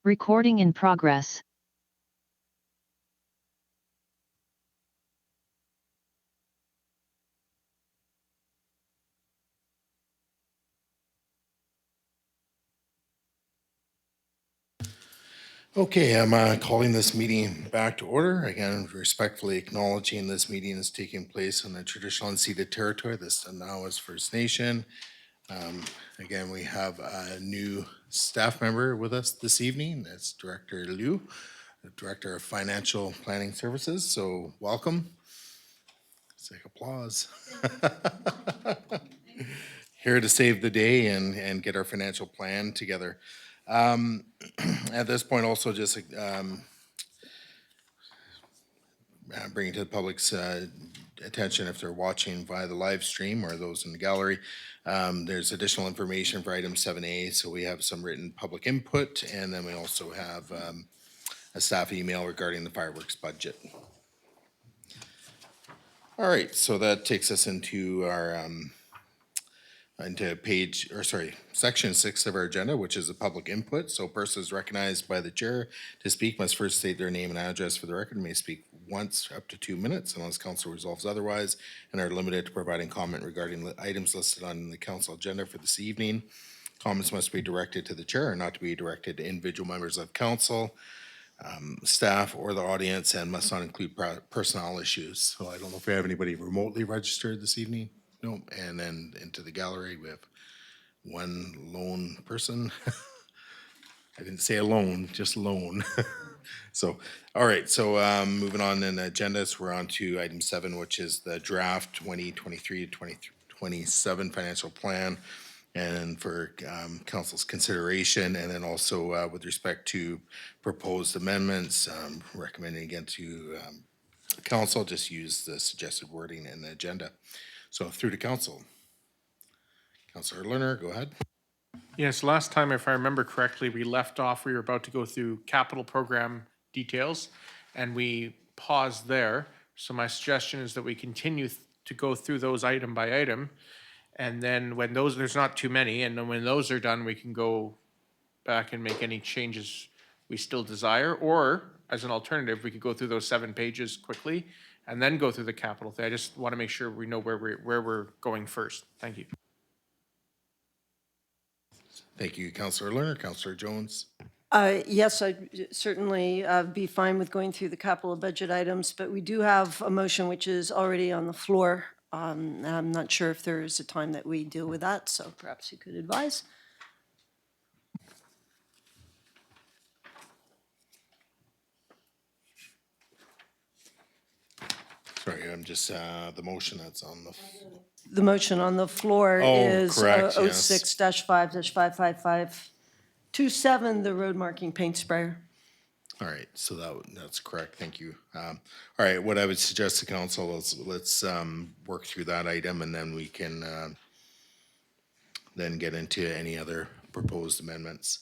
Recording in progress. Okay, I'm calling this meeting back to order. Again, respectfully acknowledging this meeting is taking place on the traditional unceded territory. This now is First Nation. Again, we have a new staff member with us this evening. That's Director Liu, the Director of Financial Planning Services. So welcome. It's like applause. Here to save the day and get our financial plan together. At this point, also just bringing to the public's attention if they're watching via the live stream or those in the gallery. There's additional information for item 7A. So we have some written public input, and then we also have a staff email regarding the fireworks budget. All right, so that takes us into our section 6 of our agenda, which is a public input. So persons recognized by the chair to speak must first state their name and address for the record, may speak once up to 2 minutes unless council resolves otherwise, and are limited to providing comment regarding the items listed on the council agenda for this evening. Comments must be directed to the chair and not to be directed to individual members of council, staff, or the audience, and must not include personnel issues. So I don't know if we have anybody remotely registered this evening. No, and then into the gallery, we have one lone person. I didn't say alone, just lone. So, all right, so moving on in the agendas, we're on to item 7, which is the draft 2023 to 2027 financial plan, and for council's consideration, and then also with respect to proposed amendments, recommending again to council, just use the suggested wording in the agenda. So through to council. Councilor Lerner, go ahead. Yes, last time, if I remember correctly, we left off, we were about to go through capital program details, and we paused there. So my suggestion is that we continue to go through those item by item. And then when those, there's not too many, and then when those are done, we can go back and make any changes we still desire. Or, as an alternative, we could go through those 7 pages quickly and then go through the capital thing. I just want to make sure we know where we're going first. Thank you. Thank you, Councilor Lerner. Councilor Jones. Yes, I'd certainly be fine with going through the capital budget items, but we do have a motion which is already on the floor. I'm not sure if there is a time that we deal with that, so perhaps you could advise. Sorry, I'm just, the motion that's on the, The motion on the floor Oh, is correct, yes. 06-5-527, the road marking paint sprayer. all right, so that's correct, thank you. All right, what I would suggest to council is let's work through that item, and then we can then get into any other proposed amendments.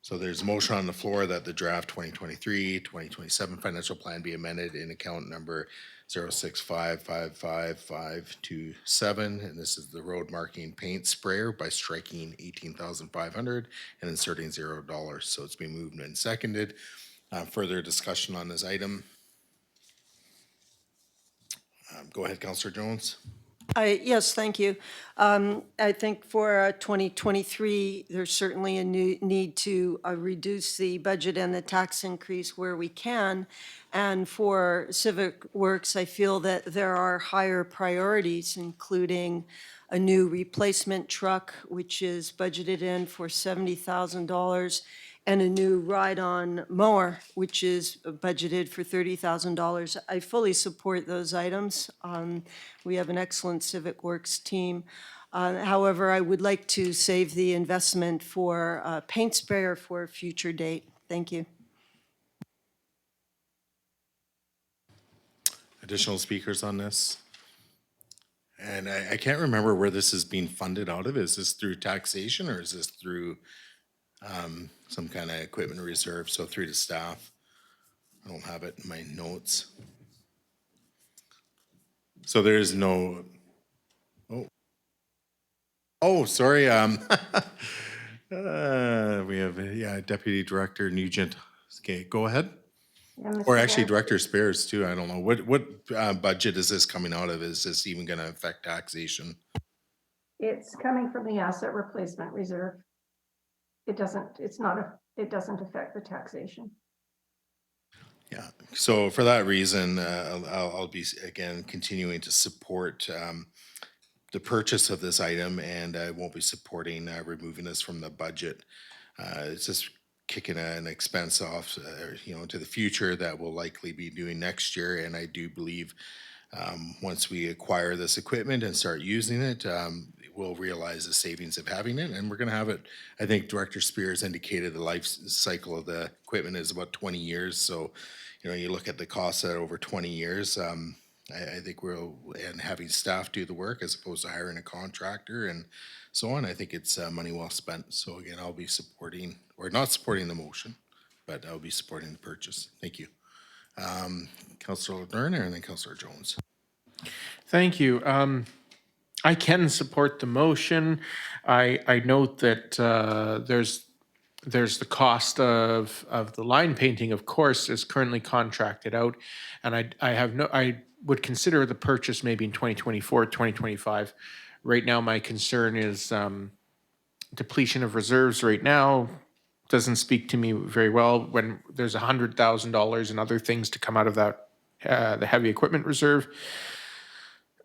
So there's a motion on the floor that the draft 2023-2027 financial plan be amended in account number 06-555-527, and this is the road marking paint sprayer by striking 18,500 and inserting $0. So it's been moved and seconded. Further discussion on this item. Go ahead, Councilor Jones. Yes, thank you. I think for 2023, there's certainly a need to reduce the budget and the tax increase where we can. And for Civic Works, I feel that there are higher priorities, including a new replacement truck, which is budgeted in for $70,000, and a new ride-on mower, which is budgeted for $30,000. I fully support those items. We have an excellent Civic Works team. However, I would like to save the investment for a paint sprayer for a future date. Thank you. Additional speakers on this? And I can't remember where this is being funded out of. Is this through taxation or is this through some kind of equipment reserve? So through to staff. I don't have it in my notes. So there is no, oh, sorry. We have, Deputy Director Nugent. Okay, go ahead. Yeah, Mr. Or actually Chair. Director Spears too. I don't know. What budget is this coming out of? Is this even gonna affect taxation? It's coming from the asset replacement reserve. It doesn't affect the taxation. Yeah, so for that reason, I'll be, again, continuing to support the purchase of this item, and I won't be supporting removing this from the budget. It's just kicking an expense off, to the future that we'll likely be doing next year, and I do believe once we acquire this equipment and start using it, we'll realize the savings of having it, and we're gonna have it. I think Director Spears indicated the life cycle of the equipment is about 20 years, so, you look at the cost at over 20 years, I think and having staff do the work as opposed to hiring a contractor and so on, I think it's money well spent. So again, I'll be supporting, or not supporting the motion, but I'll be supporting the purchase. Thank you. Councillor Lerner and then Councillor Jones. Thank you. I can support the motion. I note that there's the cost of the line painting, of course, is currently contracted out. And I would consider the purchase maybe in 2024, 2025. Right now, my concern is depletion of reserves right now doesn't speak to me very well when there's $100,000 and other things to come out of that, the heavy equipment reserve,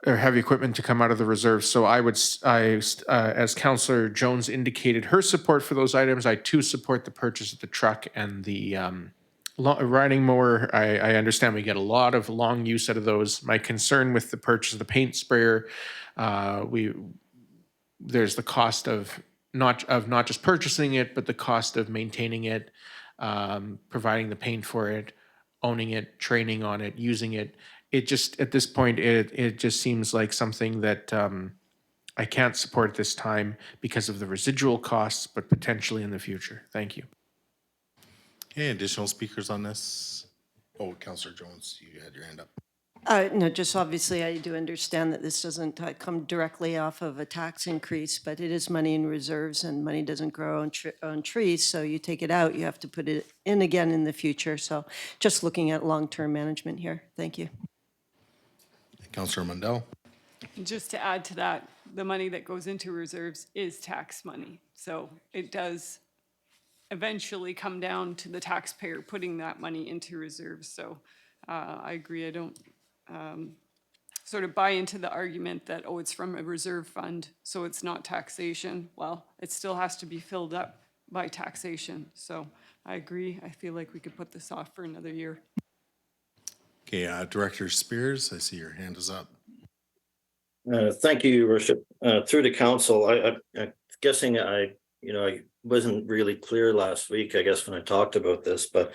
or heavy equipment to come out of the reserve. So as Councillor Jones indicated her support for those items, I too support the purchase of the truck and the riding mower. I understand we get a lot of long use out of those. My concern with the purchase of the paint sprayer, there's the cost of not just purchasing it, but the cost of maintaining it, providing the paint for it, owning it, training on it, using it. It just, at this point, it just seems like something that I can't support at this time because of the residual costs, but potentially in the future. Thank you. Okay, additional speakers on this? Oh, Councillor Jones, you had your hand up. No, just obviously I do understand that this doesn't come directly off of a tax increase, but it is money in reserves and money doesn't grow on trees. So you take it out, you have to put it in again in the future. So just looking at long-term management here. Thank you. Councillor Mundell. Just to add to that, the money that goes into reserves is tax money. So it does eventually come down to the taxpayer putting that money into reserves. So I agree. I don't sort of buy into the argument that, oh, it's from a reserve fund, so it's not taxation. Well, it still has to be filled up by taxation. So I agree. I feel like we could put this off for another year. Okay, Director Spears, I see your hand is up. Thank you, Your Worship. Through the council, I'm guessing I wasn't really clear last week, I guess, when I talked about this, but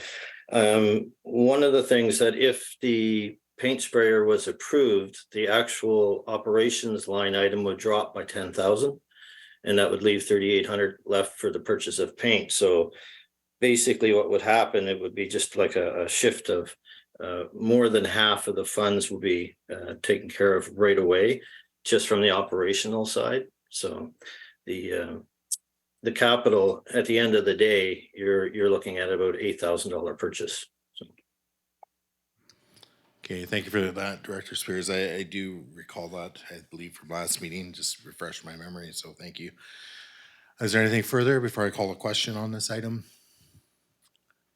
one of the things that if the paint sprayer was approved, the actual operations line item would drop by 10,000, and that would leave 3,800 left for the purchase of paint. So basically what would happen, it would be just like a shift of more than half of the funds will be taken care of right away, just from the operational side. So the capital at the end of the day, you're looking at about $8,000 purchase. So. Okay, thank you for that, Director Spears. I do recall that, I believe, from last meeting, just refresh my memory, so thank you. Is there anything further before I call a question on this item?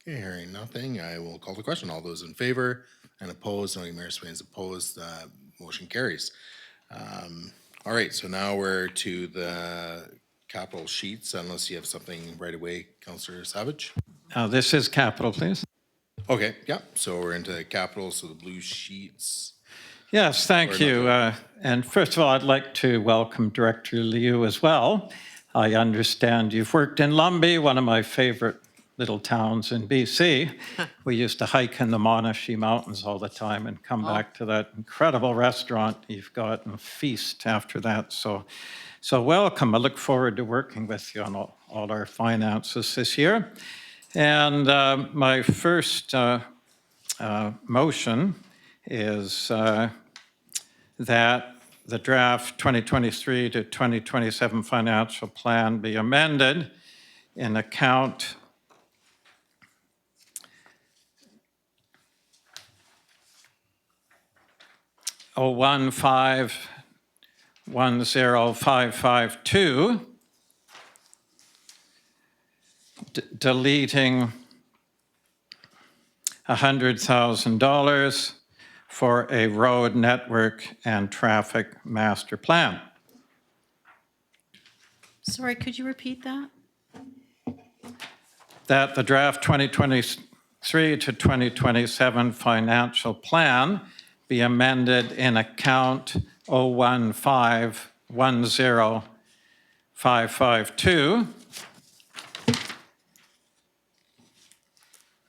Okay, hearing nothing, I will call the question. All those in favor and opposed, knowing Mayor Swain is opposed, motion carries. All right, so now we're to the capital sheets, unless you have something right away, Councillor Savage. This is capital, please. Okay, yeah, so we're into capital, so the blue sheets. Yes, thank you. And first of all, I'd like to welcome Director Liu as well. I understand you've worked in Lumbee, one of my favorite little towns in BC. We used to hike in the Monashi Mountains all the time and come back to that incredible restaurant you've got and feast after that. So welcome. I look forward to working with you on all our finances this year. And my first motion is that the draft 2023 to 2027 financial plan be amended in account (01510,552), deleting $100,000 for a road network and traffic master plan. Sorry, could you repeat that? That the draft 2023 to 2027 financial plan be amended in account 01510,552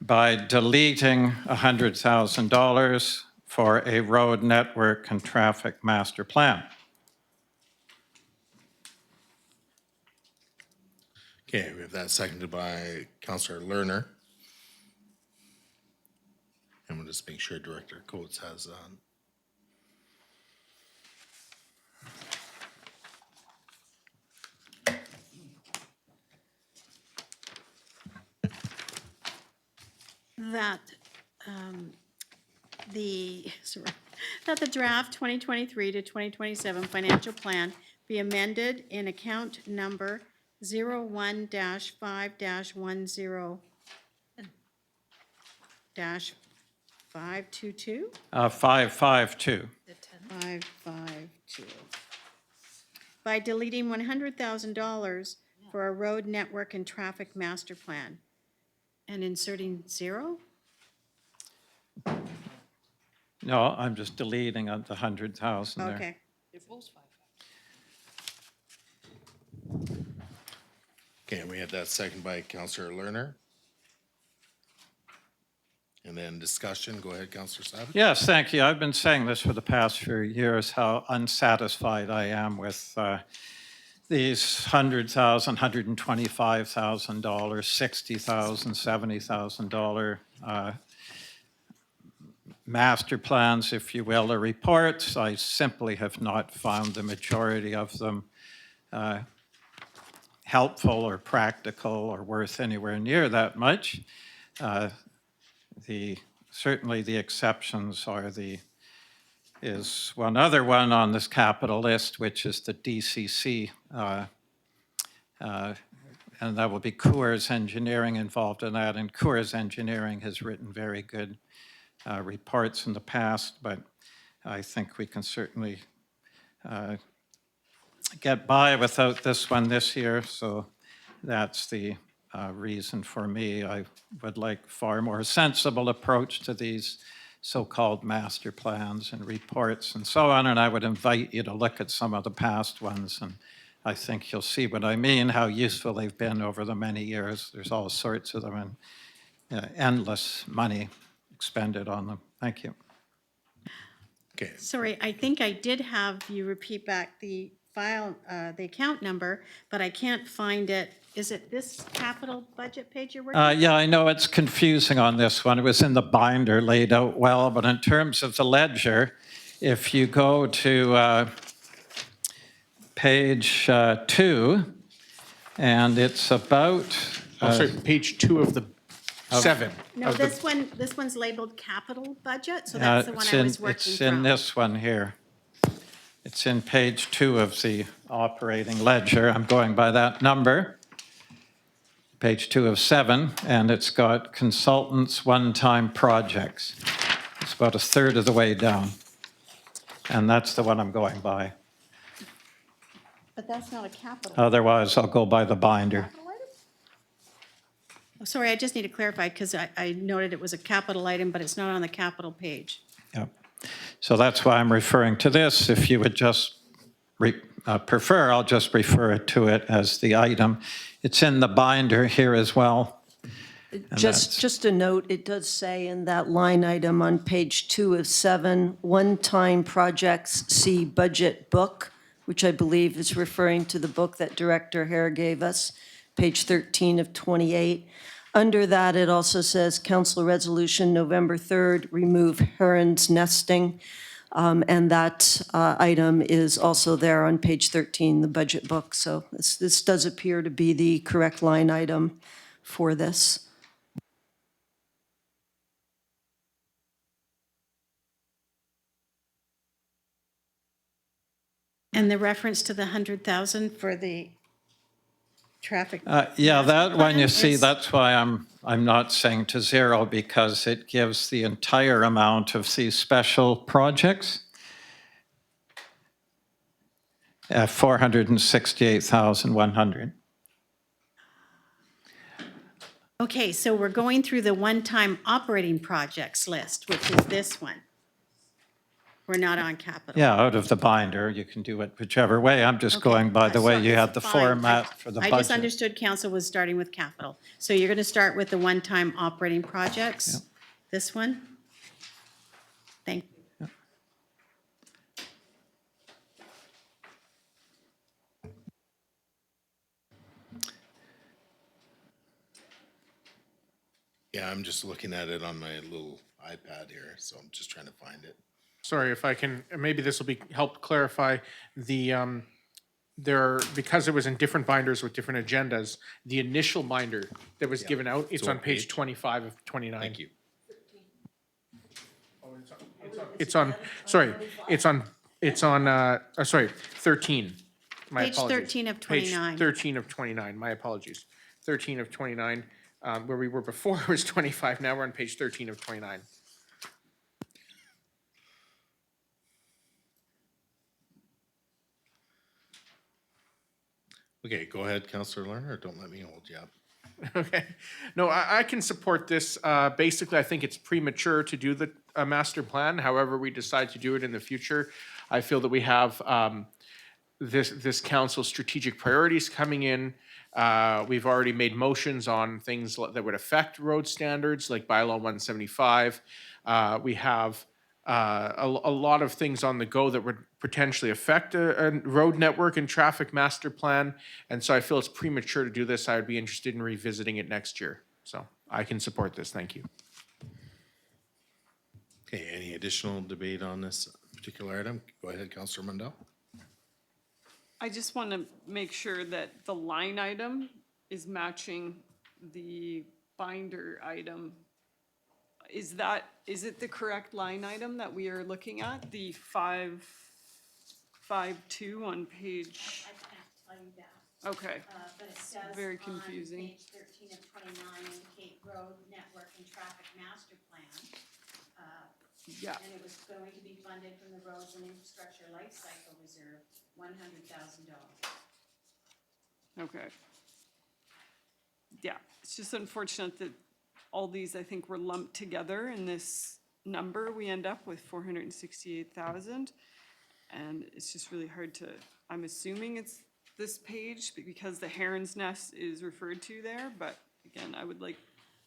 by deleting $100,000 for a road network and traffic master plan. Okay, we have that seconded by Councillor Lerner. And we'll just make sure Director Coates has That that the draft 2023 to 2027 financial plan be amended in account number 01-5-10-522? 552. 552. By deleting $100,000 for a road network and traffic master plan and inserting 0? No, I'm just deleting the 100,000 there. Okay. okay, we have that seconded by Councillor Lerner. And then discussion, go ahead, Councillor Savage. Yes, thank you. I've been saying this for the past few years, how unsatisfied I am with these $100,000, $125,000, $60,000, $70,000 master plans, if you will, or reports. I simply have not found the majority of them helpful or practical or worth anywhere near that much. Certainly the exceptions is one other one on this capital list, which is the DCC, and that will be Coors Engineering involved in that. And Coors Engineering has written very good reports in the past, but I think we can certainly get by without this one this year. So that's the reason for me. I would like far more sensible approach to these so-called master plans and reports and so on. And I would invite you to look at some of the past ones, and I think you'll see what I mean, how useful they've been over the many years. There's all sorts of them and endless money expended on them. Thank you. Okay, Sorry, I think I did have you repeat back the file, the account number, but I can't find it. Is it this capital budget page you're working on? Yeah, I know it's confusing on this one. It was in the binder laid out well, but in terms of the ledger, if you go to page 2, and it's about... Oh, sorry, page 2 of the 7. No, this one's labeled capital budget, so that's the one I was working It's in from. this one here. It's in page 2 of the operating ledger. I'm going by that number. Page 2 of 7, and it's got consultants, one-time projects. It's about a third of the way down. And that's the one I'm going by. But that's not a capital. Otherwise, I'll go by the binder. Oh, sorry, I just need to clarify, because I noted it was a capital item, but it's not on the capital page. Yep. So that's why I'm referring to this. If you would just prefer, I'll just refer to it as the item. It's in the binder here as well. Just a note, it does say in that line item on page 2 of 7, one-time projects, see budget book, which I believe is referring to the book that Director Hare gave us, page 13 of 28. Under that, it also says Council Resolution November 3rd, remove herons nesting. And that item is also there on page 13, the budget book. So this does appear to be the correct line item for this. And the reference to the 100,000 for the traffic. Yeah, master that one, you plan see, is- that's why I'm not saying to zero, because it gives the entire amount of these special projects. 468,100. Okay, so we're going through the one-time operating projects list, which is this one. We're not on capital. Yeah, out of the binder, you can do it whichever way. I'm just Okay, going by the way so you had the fine. format for the I just budget. understood council was starting with capital. So you're going to start with the one-time operating projects? This one? Thank you. Yeah, I'm just looking at it on my little iPad here, so I'm just trying to find it. Sorry, if I can, maybe this will be, help clarify the, because it was in different binders with different agendas, the initial binder that was given out, it's So on what page page? 25 of 29. Thank you. It's on, sorry, 13. My Page apologies. 13 of Page 29. 13 of 29, my apologies. 13 of 29, where we were before was 25, now we're on page 13 of 29. Okay, go ahead, Councillor Lerner, or don't let me hold you up. Okay. No, I can support this. Basically, I think it's premature to do the master plan. However, we decide to do it in the future. I feel that we have this council's strategic priorities coming in. We've already made motions on things that would affect road standards, like bylaw 175. We have a lot of things on the go that would potentially affect a road network and traffic master plan. And so I feel it's premature to do this. I would be interested in revisiting it next year. So I can support this. Thank you. Okay, any additional debate on this particular item? Go ahead, Councillor Mundell. I just want to make sure that the line item is matching the binder item. Is it the correct line item that we are looking at? The 552 on page, I can't tell you that, okay, but it says very on confusing. page 13 of 29, indicate road network and traffic master plan. Yeah, And it was going to be funded from the Roads and Infrastructure Life Cycle Reserve, $100,000. okay. Yeah, it's just unfortunate that all these, I think, were lumped together in this number. We end up with 468,000. And it's just really hard to, I'm assuming it's this page because the Heron's Nest is referred to there. But again, I would like,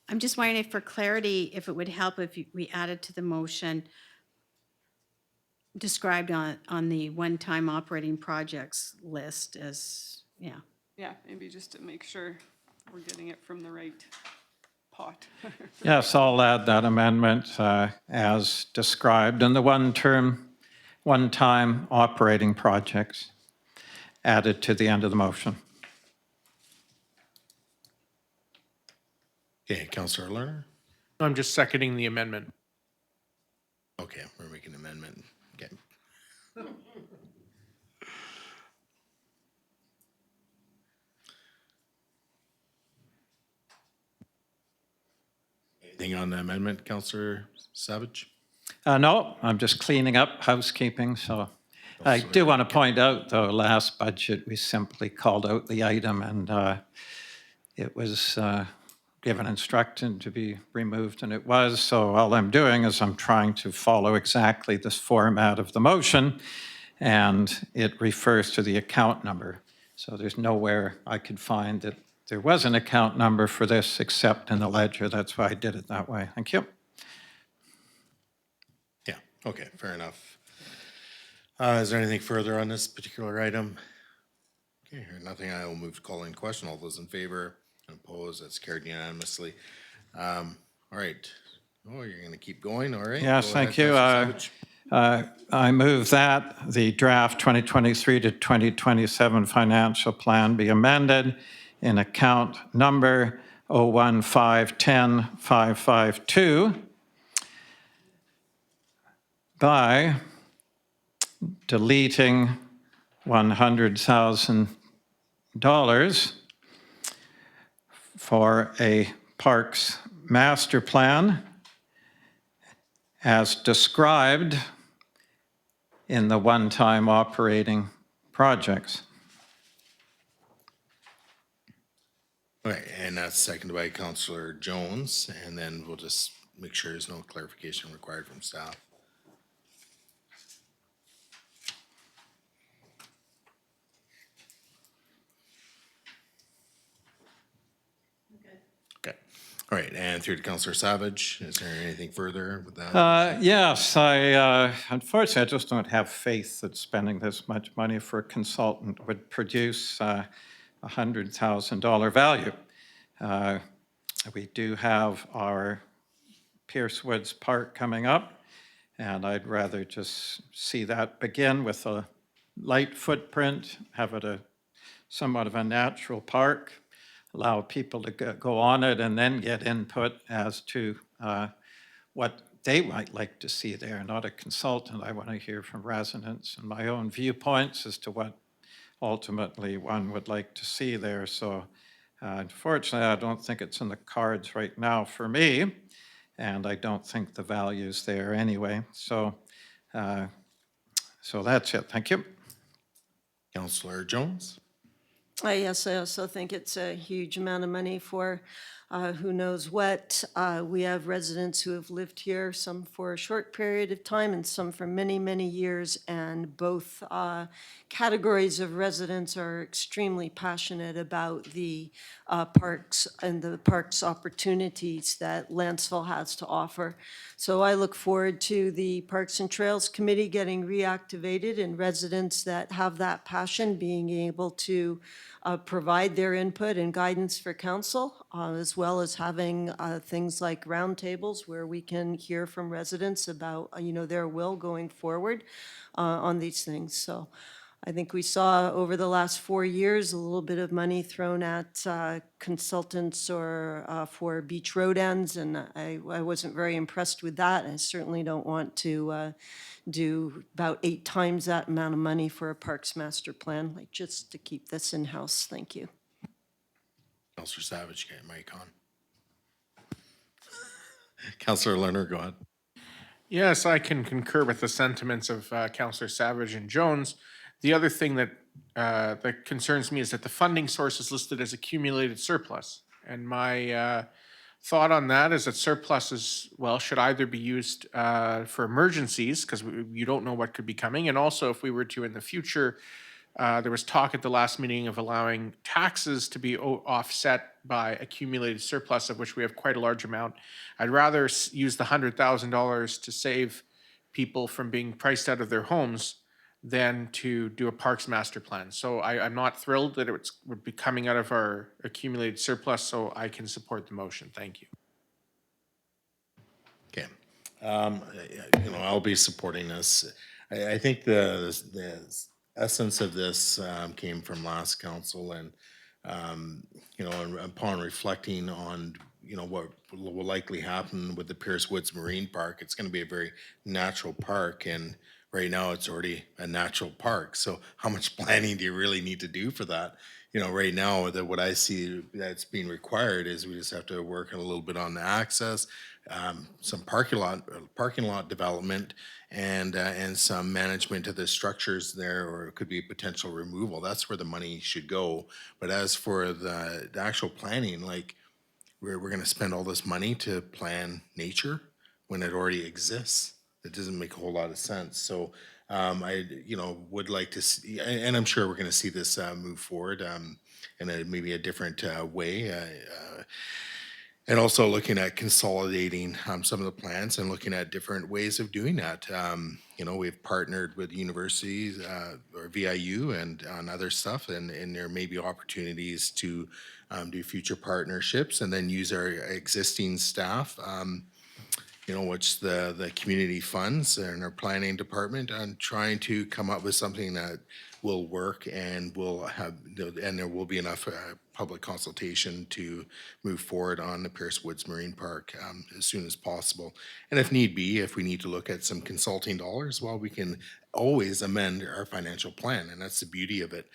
I'm just wondering if for clarity, if it would help if we added to the motion described on the one-time operating projects list as, yeah. yeah, maybe just to make sure we're getting it from the right pot. Yes, I'll add that amendment as described in the one-time operating projects added to the end of the motion. Okay, Councillor Lerner. I'm just seconding the amendment. Okay, we're making an amendment. Okay. Anything on the amendment, Councillor Savage? No, I'm just cleaning up housekeeping, so. I do want to point out, though, last budget, we simply called out the item and it was given instruction to be removed, and it was. So all I'm doing is I'm trying to follow exactly this format of the motion, and it refers to the account number. So there's nowhere I could find that there was an account number for this except in the ledger. That's why I did it that way. Thank you. Yeah, okay, fair enough. Is there anything further on this particular item? Okay, hearing nothing, I will move to call in question. All those in favor and opposed, that's carried unanimously. All right. Oh, you're gonna keep going, all right? Yes, Go ahead, thank you. Councillor Savage. I move that the draft 2023 to 2027 financial plan be amended in account number 01510-552 by deleting $100,000 for a parks master plan as described in the one-time operating projects. All right, and that's seconded by Councillor Jones, and then we'll just make sure there's no clarification required from staff. Okay, all right, and through to Councillor Savage, is there anything further with that? Yes, unfortunately, I just don't have faith that spending this much money for a consultant would produce a $100,000 value. We do have our Pierce Woods Park coming up, and I'd rather just see that begin with a light footprint, have it somewhat of a natural park, allow people to go on it and then get input as to what they might like to see there. Not a consultant. I want to hear from residents and my own viewpoints as to what ultimately one would like to see there. So unfortunately, I don't think it's in the cards right now for me, and I don't think the value's there anyway. So that's it. Thank you. Councillor Jones? Yes, I also think it's a huge amount of money for who knows what. We have residents who have lived here, some for a short period of time and some for many, many years. And both categories of residents are extremely passionate about the parks and the parks opportunities that Lantzville has to offer. So I look forward to the Parks and Trails Committee getting reactivated and residents that have that passion being able to provide their input and guidance for council, as well as having things like roundtables where we can hear from residents about, their will going forward on these things. So I think we saw over the last 4 years a little bit of money thrown at consultants or for beach road ends, and I wasn't very impressed with that. I certainly don't want to do about 8 times that amount of money for a parks master plan, like just to keep this in-house. Thank you. Councillor Savage, get your mic on. Councillor Lerner, go ahead. Yes, I can concur with the sentiments of Councillor Savage and Jones. The other thing that that concerns me is that the funding source is listed as accumulated surplus. And my thought on that is that surpluses, well, should either be used for emergencies, because you don't know what could be coming, and also if we were to in the future, there was talk at the last meeting of allowing taxes to be offset by accumulated surplus, of which we have quite a large amount. I'd rather use the $100,000 to save people from being priced out of their homes than to do a parks master plan. So I'm not thrilled that it would be coming out of our accumulated surplus, so I can support the motion. Thank you. Okay. I'll be supporting this. I think the essence of this came from last council, and and upon reflecting on what will likely happen with the Pierce Woods Marine Park, it's going to be a very natural park, and right now it's already a natural park. So how much planning do you really need to do for that? Right now what I see that's being required is we just have to work a little bit on the access, some parking lot development, and some management of the structures there, or it could be potential removal. That's where the money should go. But as for the actual planning, like we're going to spend all this money to plan nature when it already exists. It doesn't make a whole lot of sense. So I would like to see, and I'm sure we're going to see this move forward in maybe a different way. And also looking at consolidating some of the plans and looking at different ways of doing that. We've partnered with universities or VIU and on other stuff, and there may be opportunities to do future partnerships and then use our existing staff. which the community funds and our planning department on trying to come up with something that will work and will have, and there will be enough public consultation to move forward on the Pierce Woods Marine Park as soon as possible. And if need be, if we need to look at some consulting dollars, well, we can always amend our financial plan, and that's the beauty of it.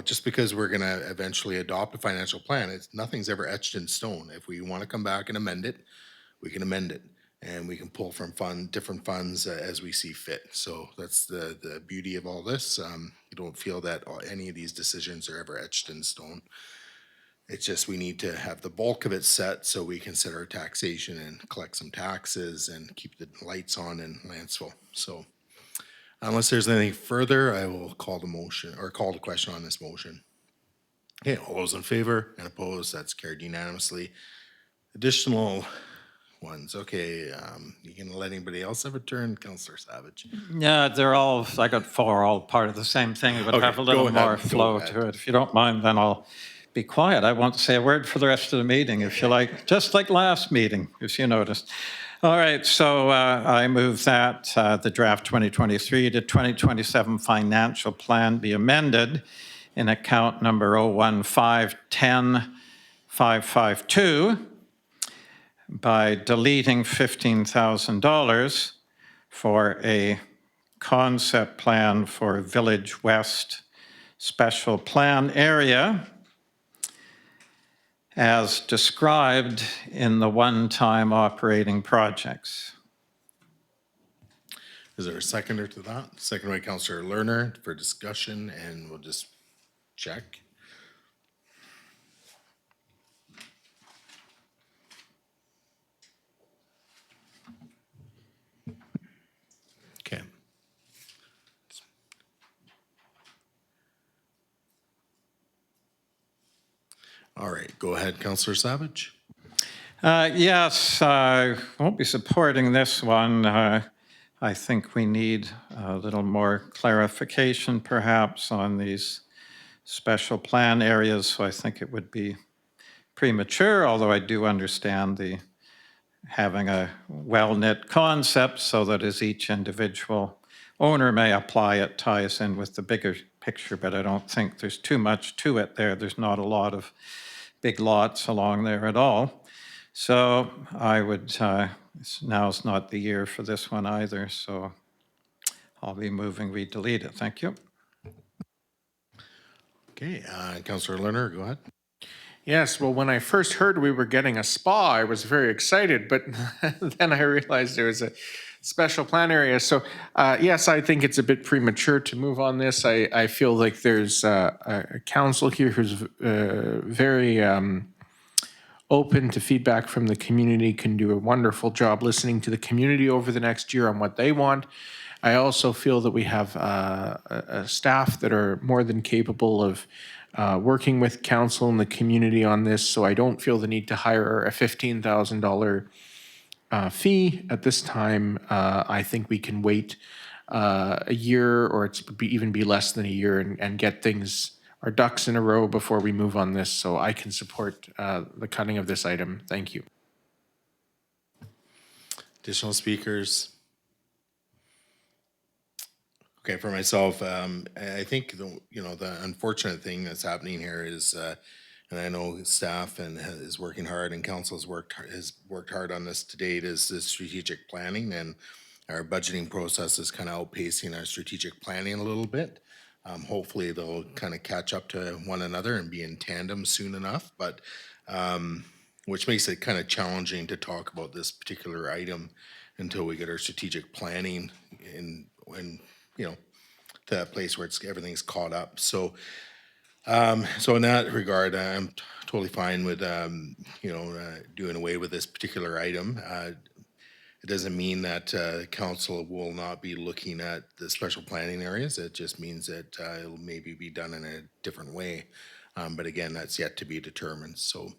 Just because we're going to eventually adopt a financial plan, nothing's ever etched in stone. If we want to come back and amend it, we can amend it, and we can pull from different funds as we see fit. So that's the beauty of all this. You don't feel that any of these decisions are ever etched in stone. It's just we need to have the bulk of it set so we can set our taxation and collect some taxes and keep the lights on in Lantzville. So unless there's anything further, I will call the motion or call the question on this motion. Okay, all those in favor and opposed, that's carried unanimously. Additional ones, okay, you gonna let anybody else have a turn? Councillor Savage. Yeah, they're all, I got four, all part of the same thing. It would Okay, have a little go ahead, more go flow ahead. to it. If you don't mind, then I'll be quiet. I won't say a word for the rest of the meeting, if you like, just like last meeting, if you noticed. All right, so I move that the draft 2023 to 2027 financial plan be amended in account number 01510-552 by deleting $15,000 for a concept plan for Village West Special Plan Area as described in the one-time operating projects. Is there a seconder to that? Second by Councillor Lerner for discussion, and we'll just check. Okay. All right, go ahead, Councillor Savage. Yes, I won't be supporting this one. I think we need a little more clarification perhaps on these special plan areas, so I think it would be premature, although I do understand the having a well-knit concept so that as each individual owner may apply it ties in with the bigger picture, but I don't think there's too much to it there. There's not a lot of big lots along there at all. So I would, now's not the year for this one either, so I'll be moving we delete it. Thank you. Okay, Councillor Lerner, go ahead. Yes, well, when I first heard we were getting a spa, I was very excited, but then I realized there was a special plan area. So, yes, I think it's a bit premature to move on this. I feel like there's a council here who's very open to feedback from the community, can do a wonderful job listening to the community over the next year on what they want. I also feel that we have a staff that are more than capable of working with council and the community on this, so I don't feel the need to hire a $15,000 fee at this time. I think we can wait a year, or even be less than a year, and get things, our ducks in a row before we move on this. So I can support the cutting of this item. Thank you. Additional speakers? Okay, for myself, I think the unfortunate thing that's happening here is, and I know staff is working hard, and council has worked hard on this to date, is the strategic planning, and our budgeting process is kind of outpacing our strategic planning a little bit. Hopefully they'll kind of catch up to one another and be in tandem soon enough, but which makes it kind of challenging to talk about this particular item until we get our strategic planning in to a place where everything's caught up. So, so in that regard, I'm totally fine with doing away with this particular item. It doesn't mean that council will not be looking at the special planning areas. It just means that it'll maybe be done in a different way. But again, that's yet to be determined. So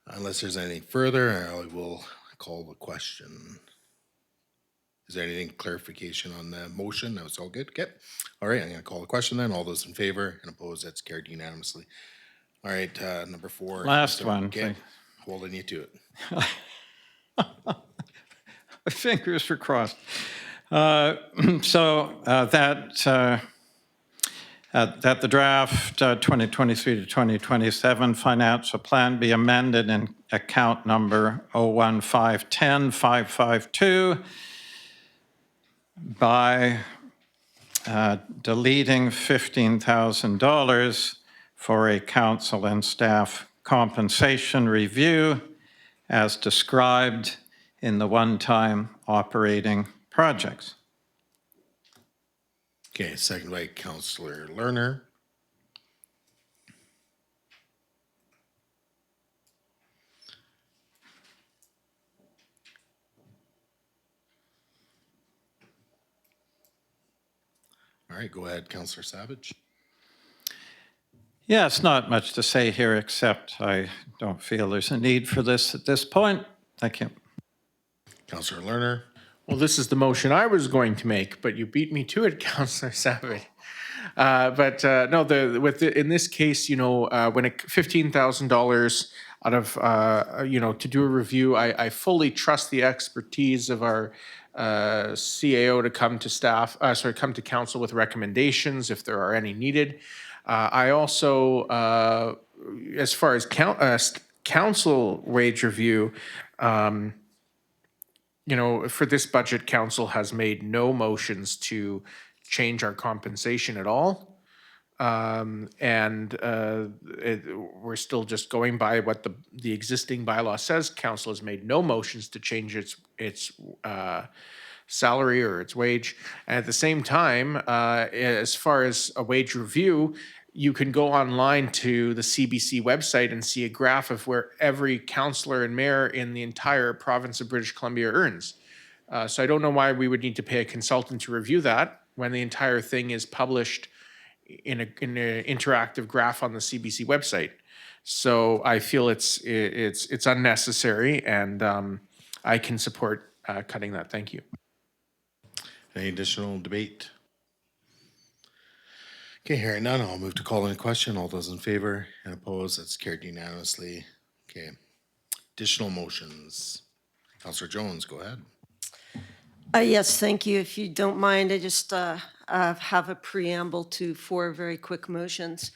unless there's anything further, I will call the question. Is there anything clarification on the motion? That was all good. Okay. All right. I'm going to call the question then. All those in favor and opposed, that's carried unanimously. All right. Number 4. Last one. Okay. Holding you to it. Fingers are crossed. That the draft 2023 to 2027 financial plan be amended in account number 01510-552 by deleting $15,000 for a council and staff compensation review as described in the one-time operating projects. Okay, second by Counselor Lerner. All right, go ahead, Counselor Savage. Yes, not much to say here, except I don't feel there's a need for this at this point. Thank you. Counselor Lerner. Well, this is the motion I was going to make, but you beat me to it, Councillor Savage. In this case, when $15,000 out of, to do a review, I fully trust the expertise of our CAO to come to council with recommendations if there are any needed. I also, as far as council wage review, for this budget, council has made no motions to change our compensation at all. We're still just going by what the existing bylaw says. Council has made no motions to change its salary or its wage. And at the same time, as far as a wage review, you can go online to the CBC website and see a graph of where every councillor and mayor in the entire province of British Columbia earns. So I don't know why we would need to pay a consultant to review that when the entire thing is published in an interactive graph on the CBC website. So I feel it's unnecessary, and I can support cutting that. Thank you. Any additional debate? Okay, hearing none, I'll move to call in a question. All those in favor and opposed, that's carried unanimously. Okay. Additional motions. Counselor Jones, go ahead. Yes, thank you. If you don't mind, I just have a preamble to 4 very quick motions.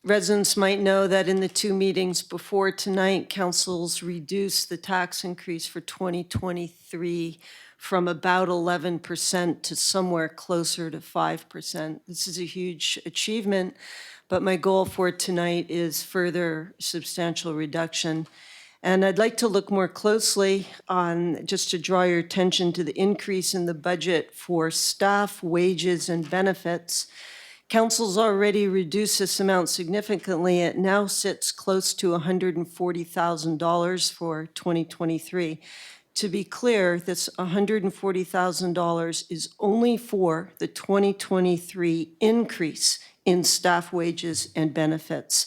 Residents might know that in the 2 meetings before tonight, councils reduced the tax increase for 2023 from about 11% to somewhere closer to 5%. This is a huge achievement, but my goal for tonight is further substantial reduction. And I'd like to look more closely on, just to draw your attention to the increase in the budget for staff wages and benefits. Council's already reduced this amount significantly. It now sits close to $140,000 for 2023. To be clear, this $140,000 is only for the 2023 increase in staff wages and benefits.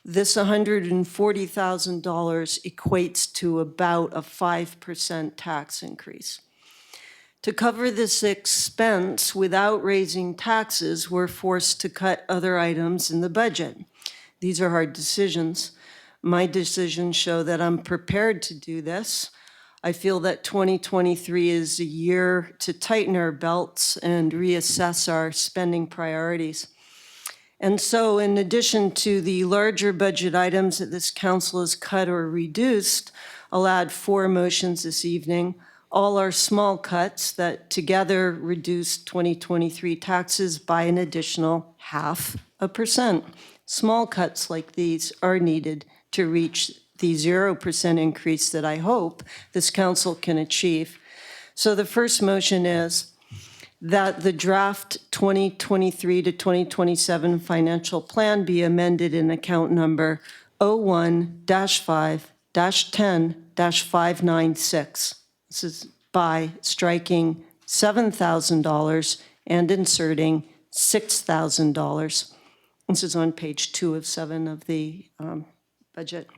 This $140,000 equates to about a 5% tax increase. To cover this expense without raising taxes, we're forced to cut other items in the budget. These are hard decisions. My decisions show that I'm prepared to do this. I feel that 2023 is a year to tighten our belts and reassess our spending priorities. And so in addition to the larger budget items that this council has cut or reduced, I'll add 4 motions this evening. All are small cuts that together reduce 2023 taxes by an additional 0.5%. Small cuts like these are needed to reach the 0% increase that I hope this council can achieve. So the first motion is that the draft 2023 to 2027 financial plan be amended in account number 01-5-10-596. This is by striking $7,000 and inserting $6,000. This is on page 2 of 7 of the budget.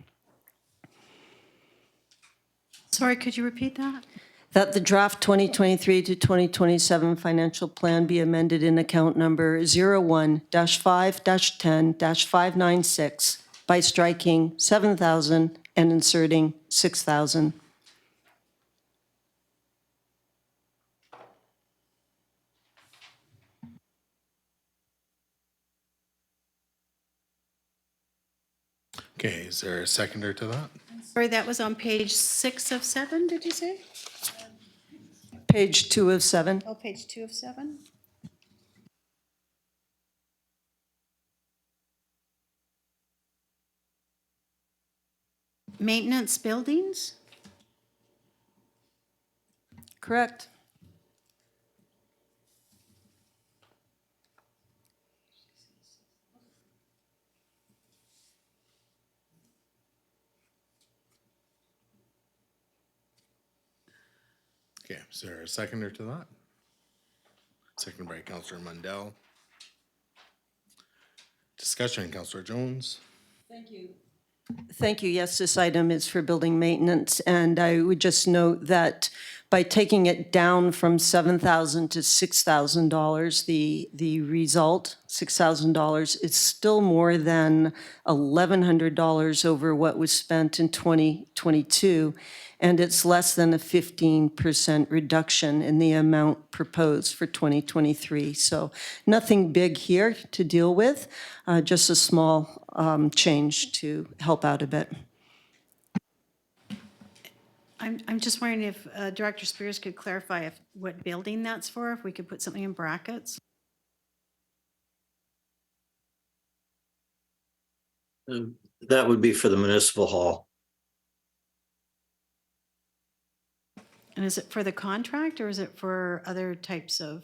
Sorry, could you repeat that? That the draft 2023 to 2027 financial plan be amended in account number 01-5-10-596 by striking $7,000 and inserting 6,000. Okay, is there a seconder to that? Sorry, that was on page 6 of 7, did you say? Page 2 of 7. Oh, page 2 of 7? Maintenance buildings? Correct. Okay, is there a seconder to that? Seconded by Counselor Mundell. Discussion, Counselor Jones. Thank you. Yes, this item is for building maintenance, and I would just note that by taking it down from $7,000 to $6,000, the result, $6,000, is still more than $1,100 over what was spent in 2022, and it's less than a 15% reduction in the amount proposed for 2023. So nothing big here to deal with, just a small change to help out a bit. I'm just wondering if Director Spears could clarify what building that's for, if we could put something in brackets? That would be for the municipal hall. And is it for the contract or is it for other types of,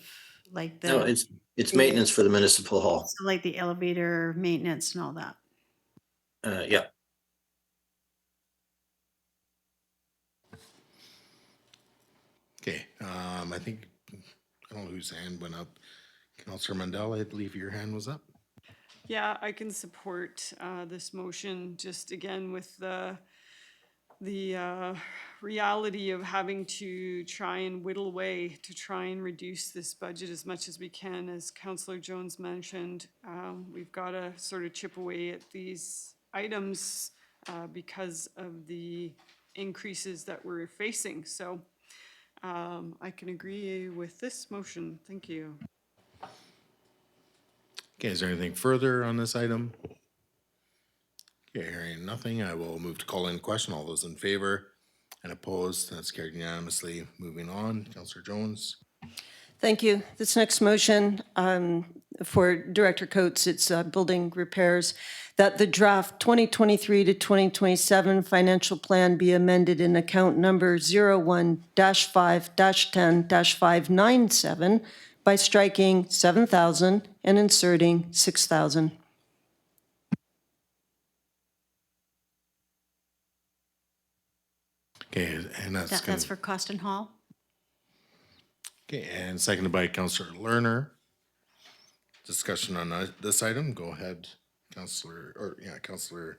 like No, the, it's maintenance for the municipal hall. like the elevator maintenance and all that? Yeah. Okay, I think, I don't know whose hand went up. Counselor Mundell, I believe your hand was up. Yeah, I can support this motion, just again with the reality of having to try and whittle away to try and reduce this budget as much as we can. As Councillor Jones mentioned, we've got to sort of chip away at these items because of the increases that we're facing. So I can agree with this motion. Thank you. Okay, is there anything further on this item? Okay, hearing nothing, I will move to call in question. All those in favor and opposed, that's carried unanimously. Moving on, Counselor Jones. Thank you. This next motion for Director Coates, it's building repairs, that the draft 2023 to 2027 financial plan be amended in account number 01-5-10-597 by striking 7,000 and inserting 6,000. Okay, and that's That's for Costin Hall? okay, and seconded by Counselor Lerner. Discussion on this item. Go ahead, Counselor, or yeah, Counselor.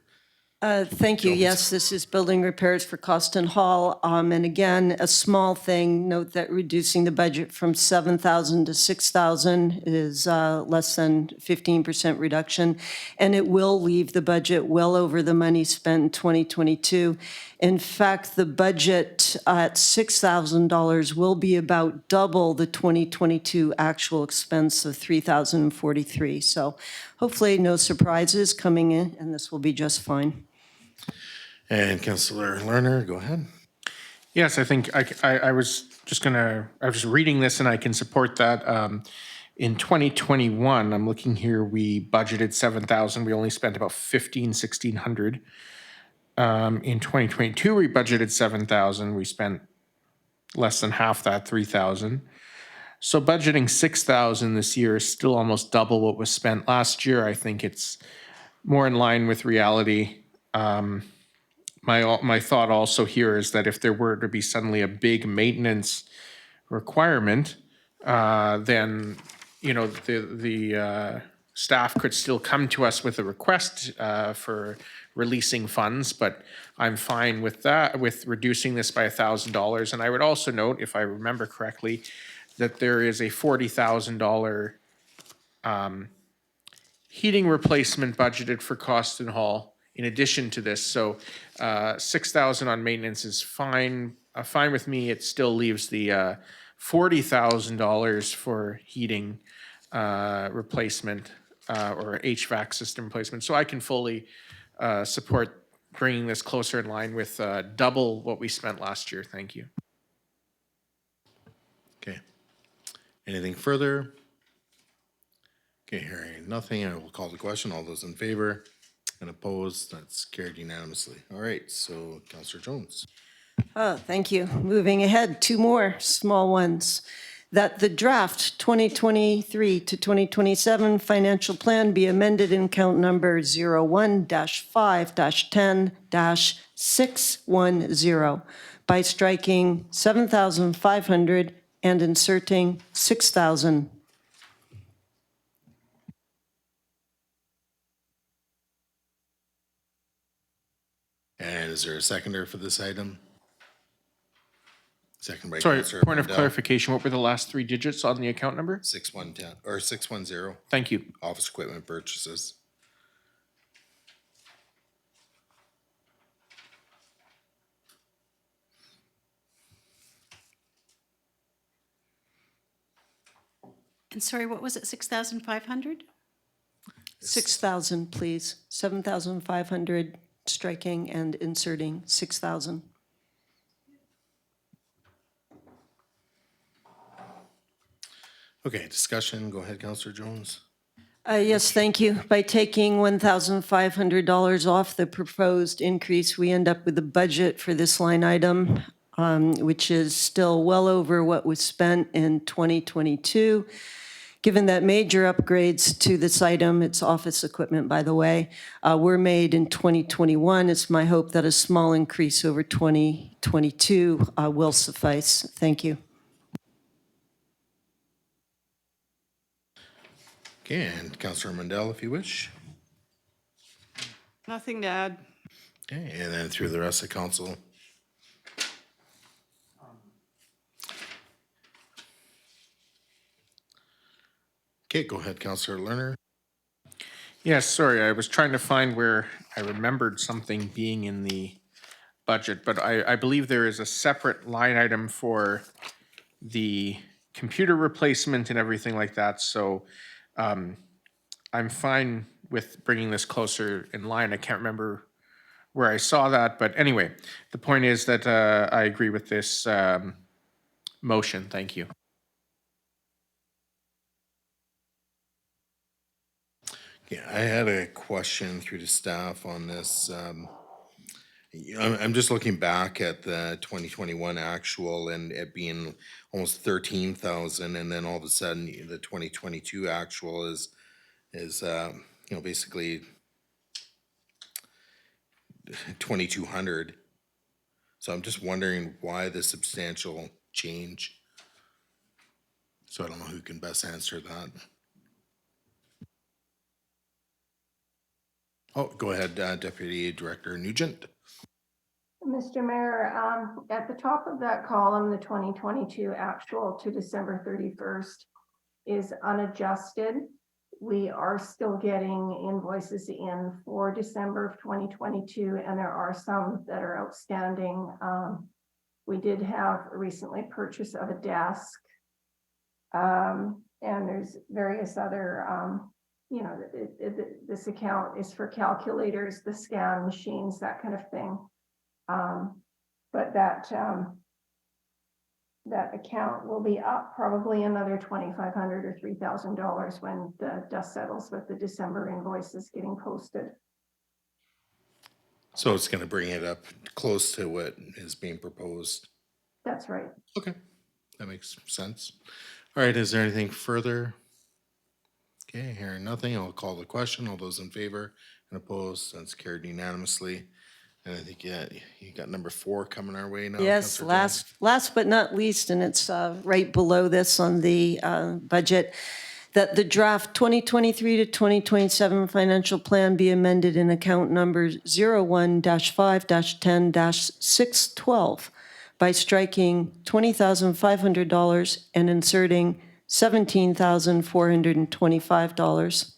Thank you. Jones. Yes, this is building repairs for Costin Hall. And again, a small thing, note that reducing the budget from 7,000 to 6,000 is less than 15% reduction. And it will leave the budget well over the money spent in 2022. In fact, the budget at $6,000 will be about double the 2022 actual expense of $3,043. So hopefully no surprises coming in, and this will be just fine. And Counselor Lerner, go ahead. Yes, I think I was just reading this and I can support that. In 2021, I'm looking here, we budgeted 7,000. We only spent about 1,600. In 2022, we budgeted 7,000. We spent less than half that, 3,000. So budgeting 6,000 this year is still almost double what was spent last year. I think it's more in line with reality. My thought also here is that if there were to be suddenly a big maintenance requirement, then the staff could still come to us with a request for releasing funds. But I'm fine with that, with reducing this by $1,000. And I would also note, if I remember correctly, that there is a $40,000 heating replacement budgeted for Costin Hall in addition to this. So 6,000 on maintenance is fine, fine with me. It still leaves the $40,000 for heating replacement or HVAC system replacement. So I can fully support bringing this closer in line with double what we spent last year. Thank you. Okay. Anything further? Okay, hearing nothing, I will call the question. All those in favor and opposed, that's carried unanimously. All right, so Councillor Jones. Oh, thank you. Moving ahead, two more small ones. That the draft 2023 to 2027 financial plan be amended in count number 01-5-10-610 by striking 7,500 and inserting 6,000. And is there a seconder for this item? Second by Sorry, Councillor point of Mandel. clarification. What were the last three digits on the account number? 6110 or 610, Thank you. office equipment purchases. And sorry, what was it, 6,500? 6,000, please. 7,500 striking and inserting 6,000. Okay, discussion. Go ahead, Councillor Jones. Yes, thank you. By taking $1,500 off the proposed increase, we end up with a budget for this line item, which is still well over what was spent in 2022. Given that major upgrades to this item, it's office equipment, by the way, were made in 2021, it's my hope that a small increase over 2022 will suffice. Thank you. Okay, and Councillor Mandel, if you wish. Nothing to add. Okay, and then through the rest of council. Okay, go ahead, Councillor Lerner. Yes, sorry, I was trying to find where I remembered something being in the budget, but I believe there is a separate line item for the computer replacement and everything like that, so I'm fine with bringing this closer in line. I can't remember where I saw that, but anyway, the point is that I agree with this motion. Thank you. Yeah, I had a question through the staff on this. I'm just looking back at the 2021 actual and it being almost 13,000, and then all of a sudden the 2022 actual is basically 2,200. So I'm just wondering why the substantial change. So I don't know who can best answer that. Oh, go ahead, Deputy Director Nugent. Mr. Mayor, at the top of that column, the 2022 actual to December 31st is unadjusted. We are still getting invoices in for December of 2022, and there are some that are outstanding. We did have a recently purchase of a desk, and there's various other, this account is for calculators, the scan machines, that kind of thing. But that account will be up probably another $2,500 or $3,000 when the dust settles with the December invoices getting posted. So it's gonna bring it up close to what is being proposed. That's right. Okay, that makes sense. All right, is there anything further? Okay, hearing nothing, I'll call the question. All those in favor and opposed, that's carried unanimously. And I think, yeah, you got number 4 coming our way now. Yes, Councillor Jones. last but not least, and it's right below this on the budget, that the draft 2023 to 2027 financial plan be amended in account number 01-5-10-612 by striking $20,500 and inserting $17,425.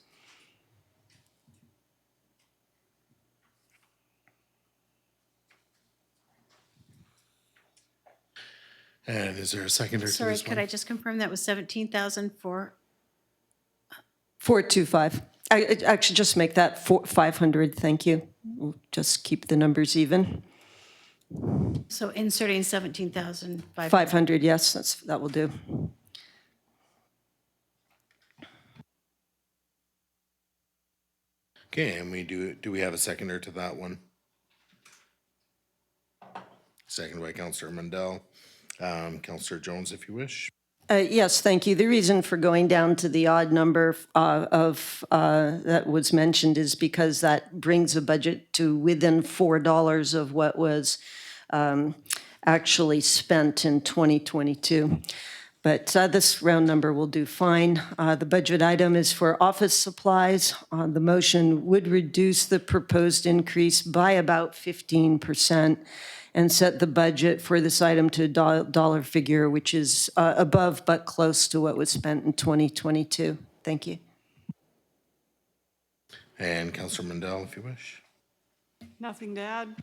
And is there a seconder to Sorry, this could one? I just confirm that was 17,004? 425. I actually just make that 500, thank you. We'll just keep the numbers even. So inserting 17,500. 500, yes, that will do. Okay, and do we have a seconder to that one? Second by Councillor Mandel. Councillor Jones, if you wish. Yes, thank you. The reason for going down to the odd number that was mentioned is because that brings the budget to within $4 of what was actually spent in 2022. But this round number will do fine. The budget item is for office supplies. The motion would reduce the proposed increase by about 15% and set the budget for this item to a dollar figure, which is above but close to what was spent in 2022. Thank you. And Councillor Mandel, if you wish. Nothing to add?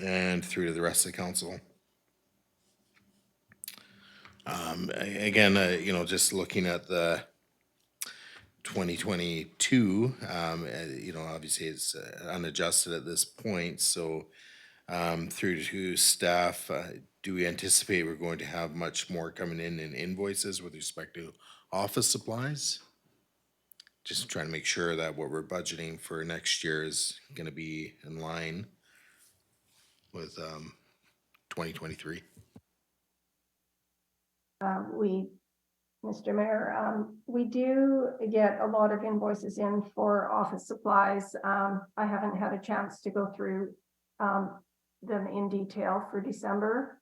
And through to the rest of the council. Again, just looking at the 2022, obviously it's unadjusted at this point, so through to staff, do we anticipate we're going to have much more coming in invoices with respect to office supplies? Just trying to make sure that what we're budgeting for next year is gonna be in line with 2023. Mr. Mayor, we do get a lot of invoices in for office supplies. I haven't had a chance to go through them in detail for December.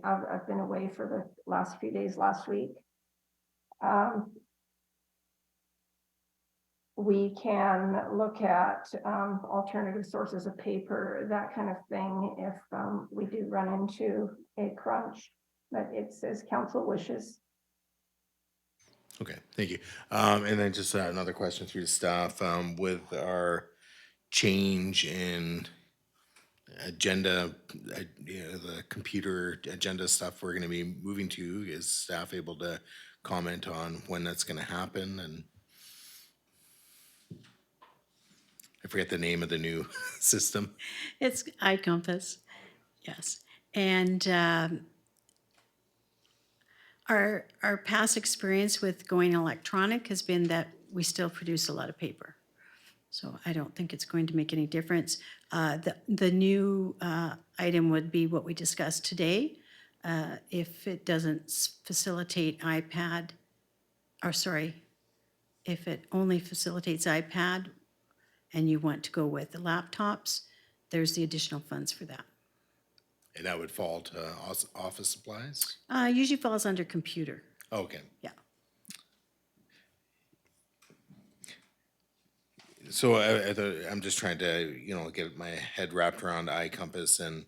I've been away for the last few days last week. We can look at alternative sources of paper, that kind of thing, if we do run into a crunch, but it's as council wishes. Okay, thank you. And then just another question through the staff, with our change in agenda, the computer agenda stuff we're gonna be moving to, is staff able to comment on when that's gonna happen? And I forget the name of the new system. It's iCompass, yes. And our past experience with going electronic has been that we still produce a lot of paper. So I don't think it's going to make any difference. The new item would be what we discussed today. If it doesn't facilitate iPad, or sorry, if it only facilitates iPad and you want to go with the laptops, there's the additional funds for that. And that would fall to office supplies? Usually falls under computer, Okay. yeah. So I'm just trying to, get my head wrapped around iCompass and,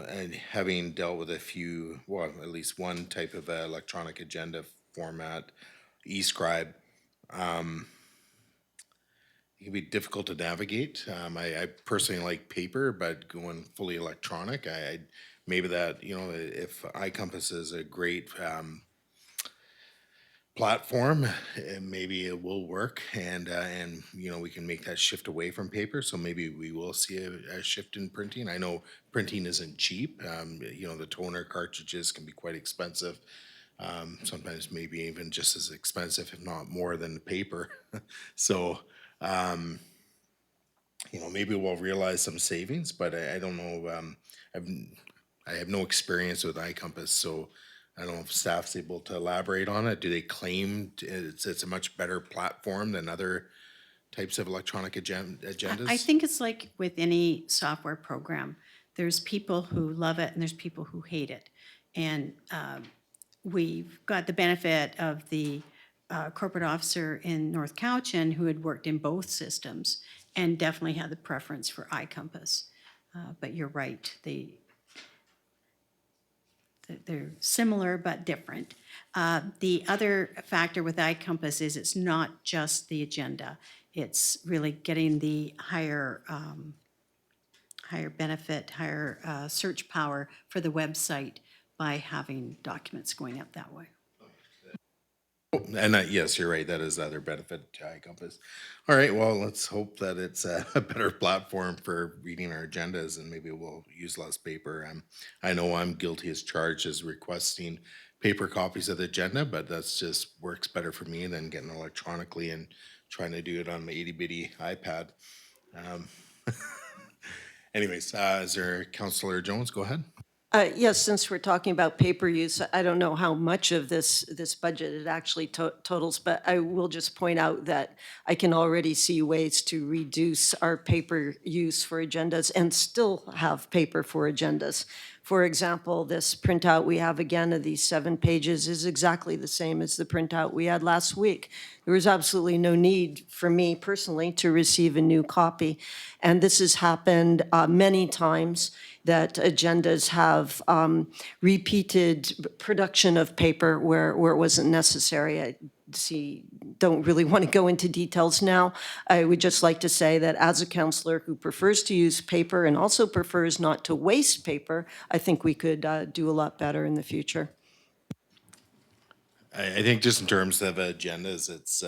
and having dealt with a few, well, at least one type of electronic agenda format, eScribe, it can be difficult to navigate. I personally like paper, but going fully electronic, maybe that, if iCompass is a great platform, maybe it will work, and we can make that shift away from paper. So maybe we will see a shift in printing. I know printing isn't cheap. The toner cartridges can be quite expensive. Sometimes maybe even just as expensive, if not more than the paper. So maybe we'll realize some savings, but I don't know. I have no experience with iCompass, so I don't know if staff's able to elaborate on it. Do they claim it's a much better platform than other types of electronic agendas? I think it's like with any software program. There's people who love it and there's people who hate it. And we've got the benefit of the corporate officer in North Cowichan who had worked in both systems and definitely had the preference for iCompass. But you're right, they're similar but different. The other factor with iCompass is it's not just the agenda. It's really getting the higher benefit, higher search power for the website by having documents going out that way. And yes, you're right. That is the other benefit to iCompass. All right. Well, let's hope that it's a better platform for reading our agendas, and maybe we'll use less paper. I know I'm guilty as charged as requesting paper copies of the agenda, but that's just works better for me than getting electronically and trying to do it on my itty bitty iPad. Um, anyways, is there Councillor Jones? Go ahead. Yes, since we're talking about paper use, I don't know how much of this budget it actually totals, but I will just point out that I can already see ways to reduce our paper use for agendas and still have paper for agendas. For example, this printout we have again of these 7 pages is exactly the same as the printout we had last week. There was absolutely no need for me personally to receive a new copy. And this has happened many times, that agendas have repeated production of paper where it wasn't necessary. I don't really want to go into details now. I would just like to say that as a councillor who prefers to use paper and also prefers not to waste paper, I think we could do a lot better in the future. I think just in terms of agendas, it's,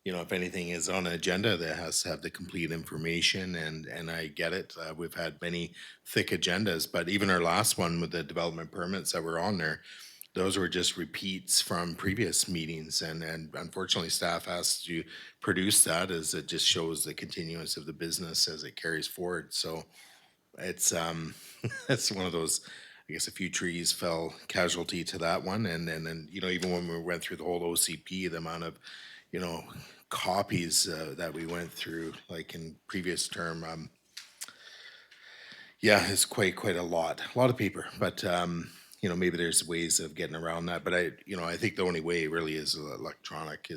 if anything is on an agenda, that has to have the complete information, and I get it. We've had many thick agendas, but even our last one with the development permits that were on there, those were just repeats from previous meetings, and unfortunately staff has to produce that, as it just shows the continuance of the business as it carries forward. So it's it's one of those, I guess a few trees fell casualty to that one, and then even when we went through the whole OCP, the amount of copies that we went through, like in previous term, yeah, it's quite a lot of paper, but maybe there's ways of getting around that. But I think the only way really is electronic,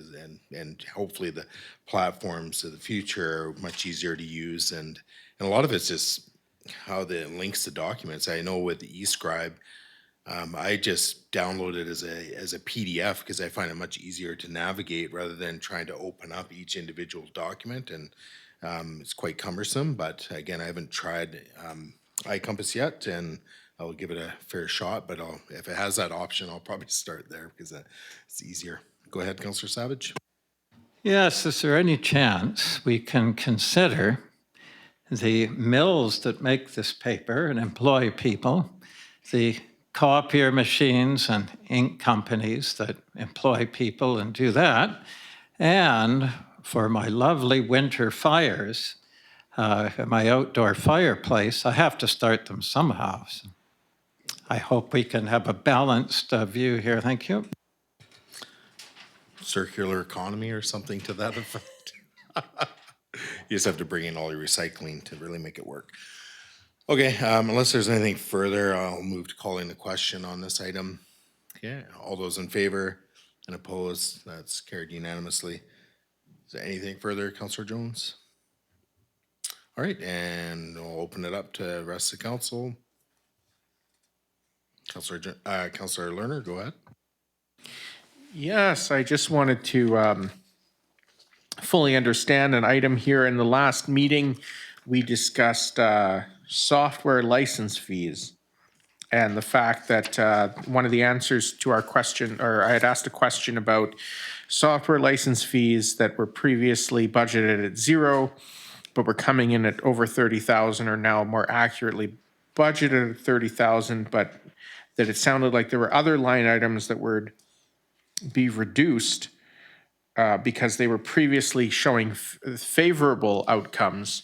and hopefully the platforms of the future are much easier to use, and a lot of it's just how the links to documents. I know with the eScribe, I just download it as a PDF because I find it much easier to navigate rather than trying to open up each individual document, and it's quite cumbersome. But again, I haven't tried iCompass yet, and I'll give it a fair shot. But if it has that option, I'll probably start there because it's easier. Go ahead, Councillor Savage. Yes, is there any chance we can consider the mills that make this paper and employ people, the copier machines and ink companies that employ people and do that, and for my lovely winter fires, my outdoor fireplace, I have to start them somehow. So I hope we can have a balanced view here. Thank you. Circular economy or something to that effect. You just have to bring in all your recycling to really make it work. Okay, unless there's anything further, I'll move to calling the question on this item. Okay, all those in favor and opposed, that's carried unanimously. Is there anything further, Councillor Jones? All right, and we'll open it up to the rest of the council. Councillor Lerner, go ahead. Yes, I just wanted to fully understand an item here. In the last meeting, we discussed software license fees, and the fact that one of the answers to our question, or I had asked a question about software license fees that were previously budgeted at 0, but were coming in at over 30,000, or now more accurately budgeted at 30,000, but that it sounded like there were other line items that would be reduced because they were previously showing favorable outcomes,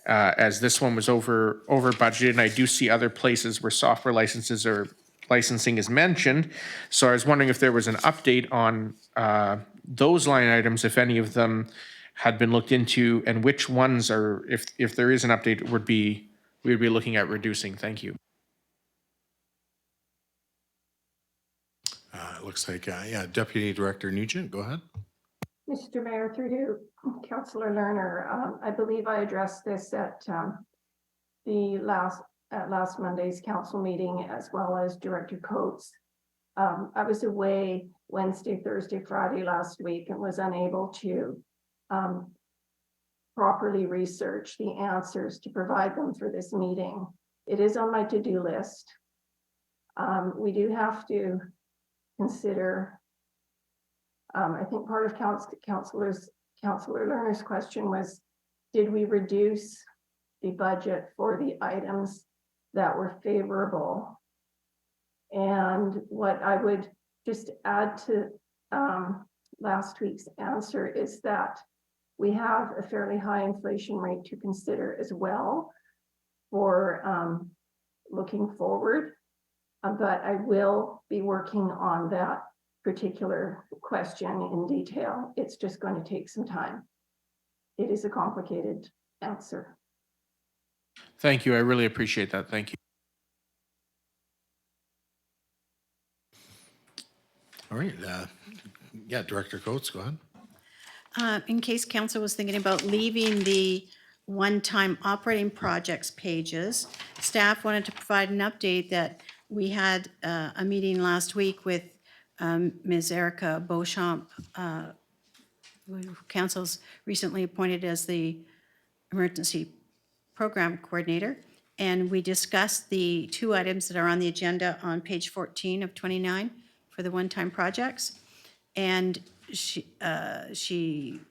as this one was over budgeted. And I do see other places where software licenses or licensing is mentioned. So I was wondering if there was an update on those line items, if any of them had been looked into, and which ones are, if there is an update, we would be looking at reducing. Thank you. It looks like, yeah, Deputy Director Nugent, go ahead. Mr. Mayor, through to Councillor Lerner, I believe I addressed this at last Monday's council meeting, as well as Director Coates. I was away Wednesday, Thursday, Friday last week and was unable to properly research the answers to provide them for this meeting. It is on my to-do list. We do have to consider, I think part of Councillor Lerner's question was, did we reduce the budget for the items that were favorable? And what I would just add to last week's answer is that we have a fairly high inflation rate to consider as well for looking forward. But I will be working on that particular question in detail. It's just going to take some time. It is a complicated answer. Thank you. I really appreciate that. Thank you. All right, yeah, Director Coates, go ahead. In case council was thinking about leaving the one-time operating projects pages, staff wanted to provide an update that we had a meeting last week with Ms. Erica Beauchamp, who council's recently appointed as the emergency program coordinator. And we discussed the two items that are on the agenda on page 14 of 29 for the one-time projects. And she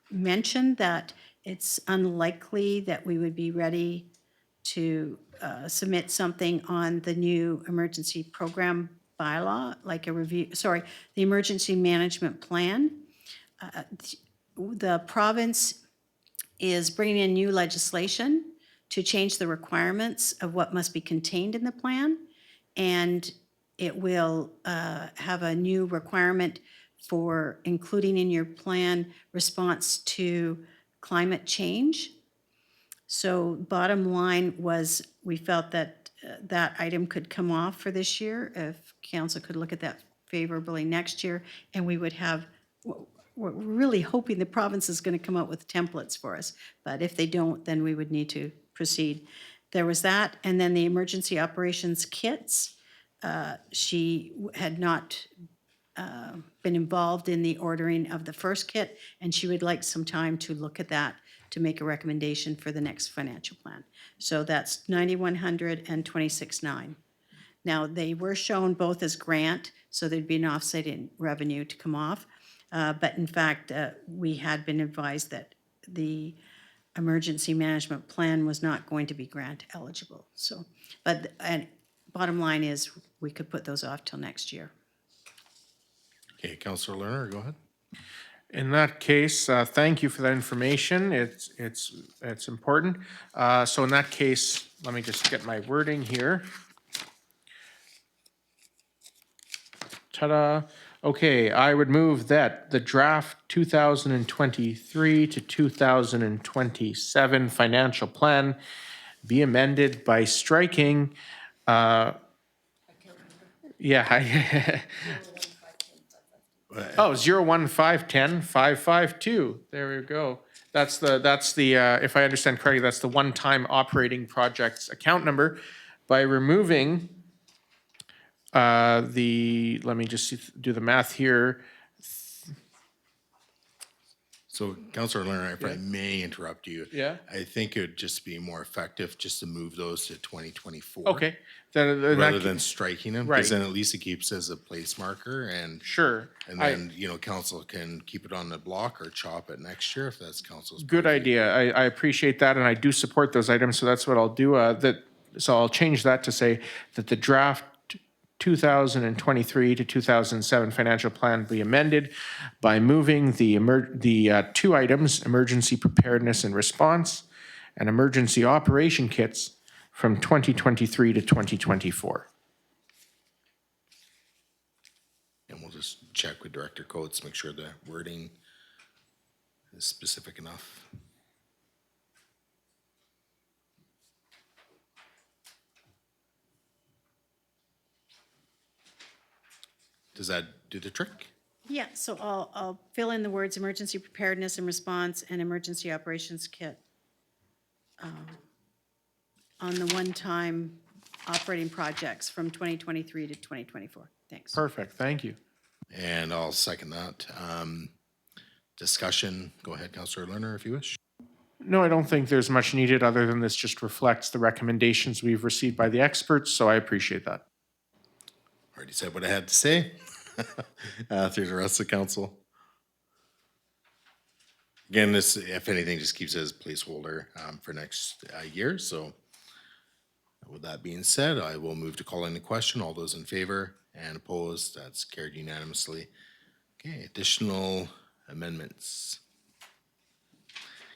mentioned that it's unlikely that we would be ready to submit something on the new emergency program bylaw, like a review, sorry, the emergency management plan. The province is bringing in new legislation to change the requirements of what must be contained in the plan. And it will have a new requirement for including in your plan response to climate change. So bottom line was, we felt that that item could come off for this year, if council could look at that favorably next year, and we would have, we're really hoping the province is going to come up with templates for us, but if they don't, then we would need to proceed. There was that, and then the emergency operations kits. She had not been involved in the ordering of the first kit, and she would like some time to look at that to make a recommendation for the next financial plan. So that's 9,100 and 26,900. Now, they were shown both as grant, so there'd be an offset in revenue to come off. But in fact, we had been advised that the emergency management plan was not going to be grant eligible. So, but, and bottom line is, we could put those off till next year. Okay, Councillor Lerner, go ahead. In that case, thank you for that information. It's important. So in that case, let me just get my wording here. Ta-da. Okay, I would move that the draft 2023 to 2027 financial plan be amended by striking, yeah, oh, 01510-552. There we go. That's the if I understand correctly, that's the one-time operating projects account number. By removing let me just do the math here. So Councillor Lerner, if I may interrupt you. Yeah. I think it would just be more effective just to move those to 2024. Okay. Then Rather than striking them, because Right. then at least it keeps as a place marker and. Sure. And then, council can keep it on the block or chop it next year if that's council's. Good purview. idea. I appreciate that, and I do support those items, so that's what I'll do. So I'll change that to say that the draft 2023 to 2007 financial plan be amended by moving the two items, emergency preparedness and response and emergency operation kits, from 2023 to 2024. And we'll just check with Director Coates, make sure the wording is specific enough. Does that do the trick? Yeah, so I'll fill in the words emergency preparedness and response and emergency operations kit on the one-time operating projects from 2023 to 2024. Thanks. Perfect. Thank you. And I'll second that. Discussion, go ahead, Councillor Lerner, if you wish. No, I don't think there's much needed other than this just reflects the recommendations we've received by the experts, so I appreciate that. Already said what I had to say. Through the rest of the council. Again, this, if anything, just keeps it as placeholder for next year. So with that being said, I will move to call in the question. All those in favor and opposed, that's carried unanimously. Okay, additional amendments.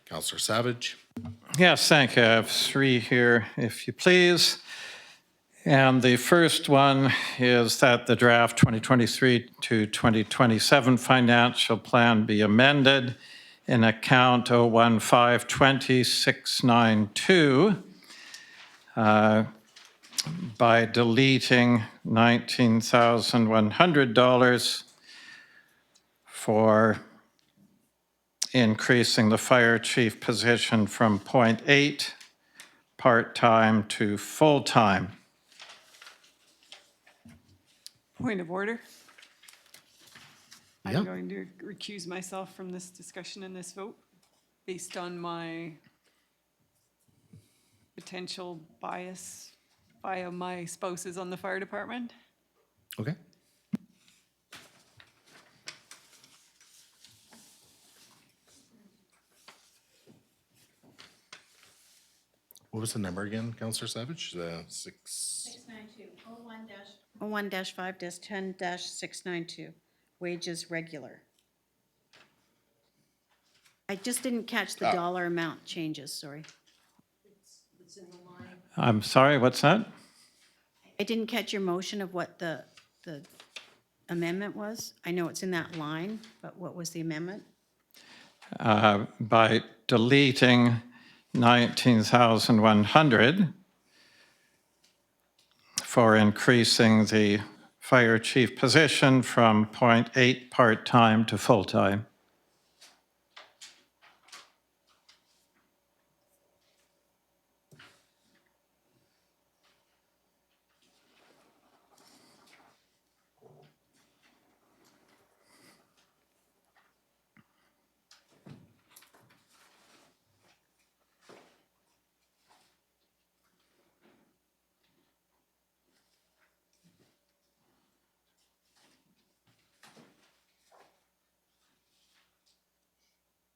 Councillor Savage. Yes, thank you. I have three here, if you please. And the first one is that the draft 2023 to 2027 financial plan be amended in account 015-20692 by deleting $19,100 for increasing the fire chief position from 0.8 part-time to full-time. Point of order. Yeah. I'm going to recuse myself from this discussion and this vote based on my potential bias via my spouses on the fire department. Okay. What was the number again, Councillor Savage? The 6. 01-5-10-692, wages regular. I just didn't catch the dollar amount changes, sorry. I'm sorry, what's that? I didn't catch your motion of what the amendment was. I know it's in that line, but what was the amendment? By deleting 19,100 for increasing the fire chief position from 0.8 part-time to full-time.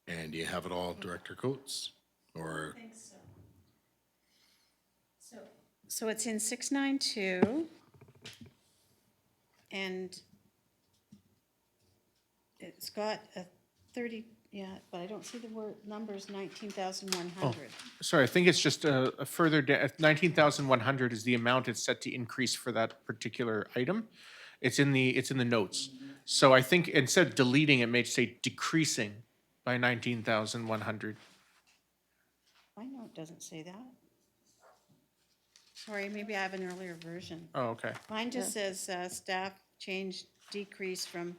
And do you have it all, Director Coates? Or So it's in 692, and it's got a 30, yeah, but I don't see the word numbers, 19,100. Sorry, I think it's just a further, 19,100 is the amount it's set to increase for that particular item. It's in the notes. So I think instead of deleting, it may say decreasing by 19,100. I know it doesn't say that. Sorry, maybe I have an earlier version. Oh, okay. Mine just says staff change decrease from,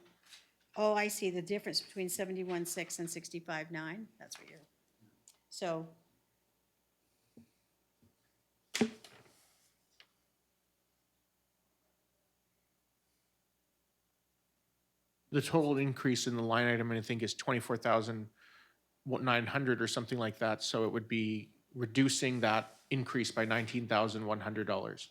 oh, I see, the difference between 71.6 and 65.9. That's what you're, so. The total increase in the line item, I think, is 24,900 or something like that. So it would be reducing that increase by $19,100.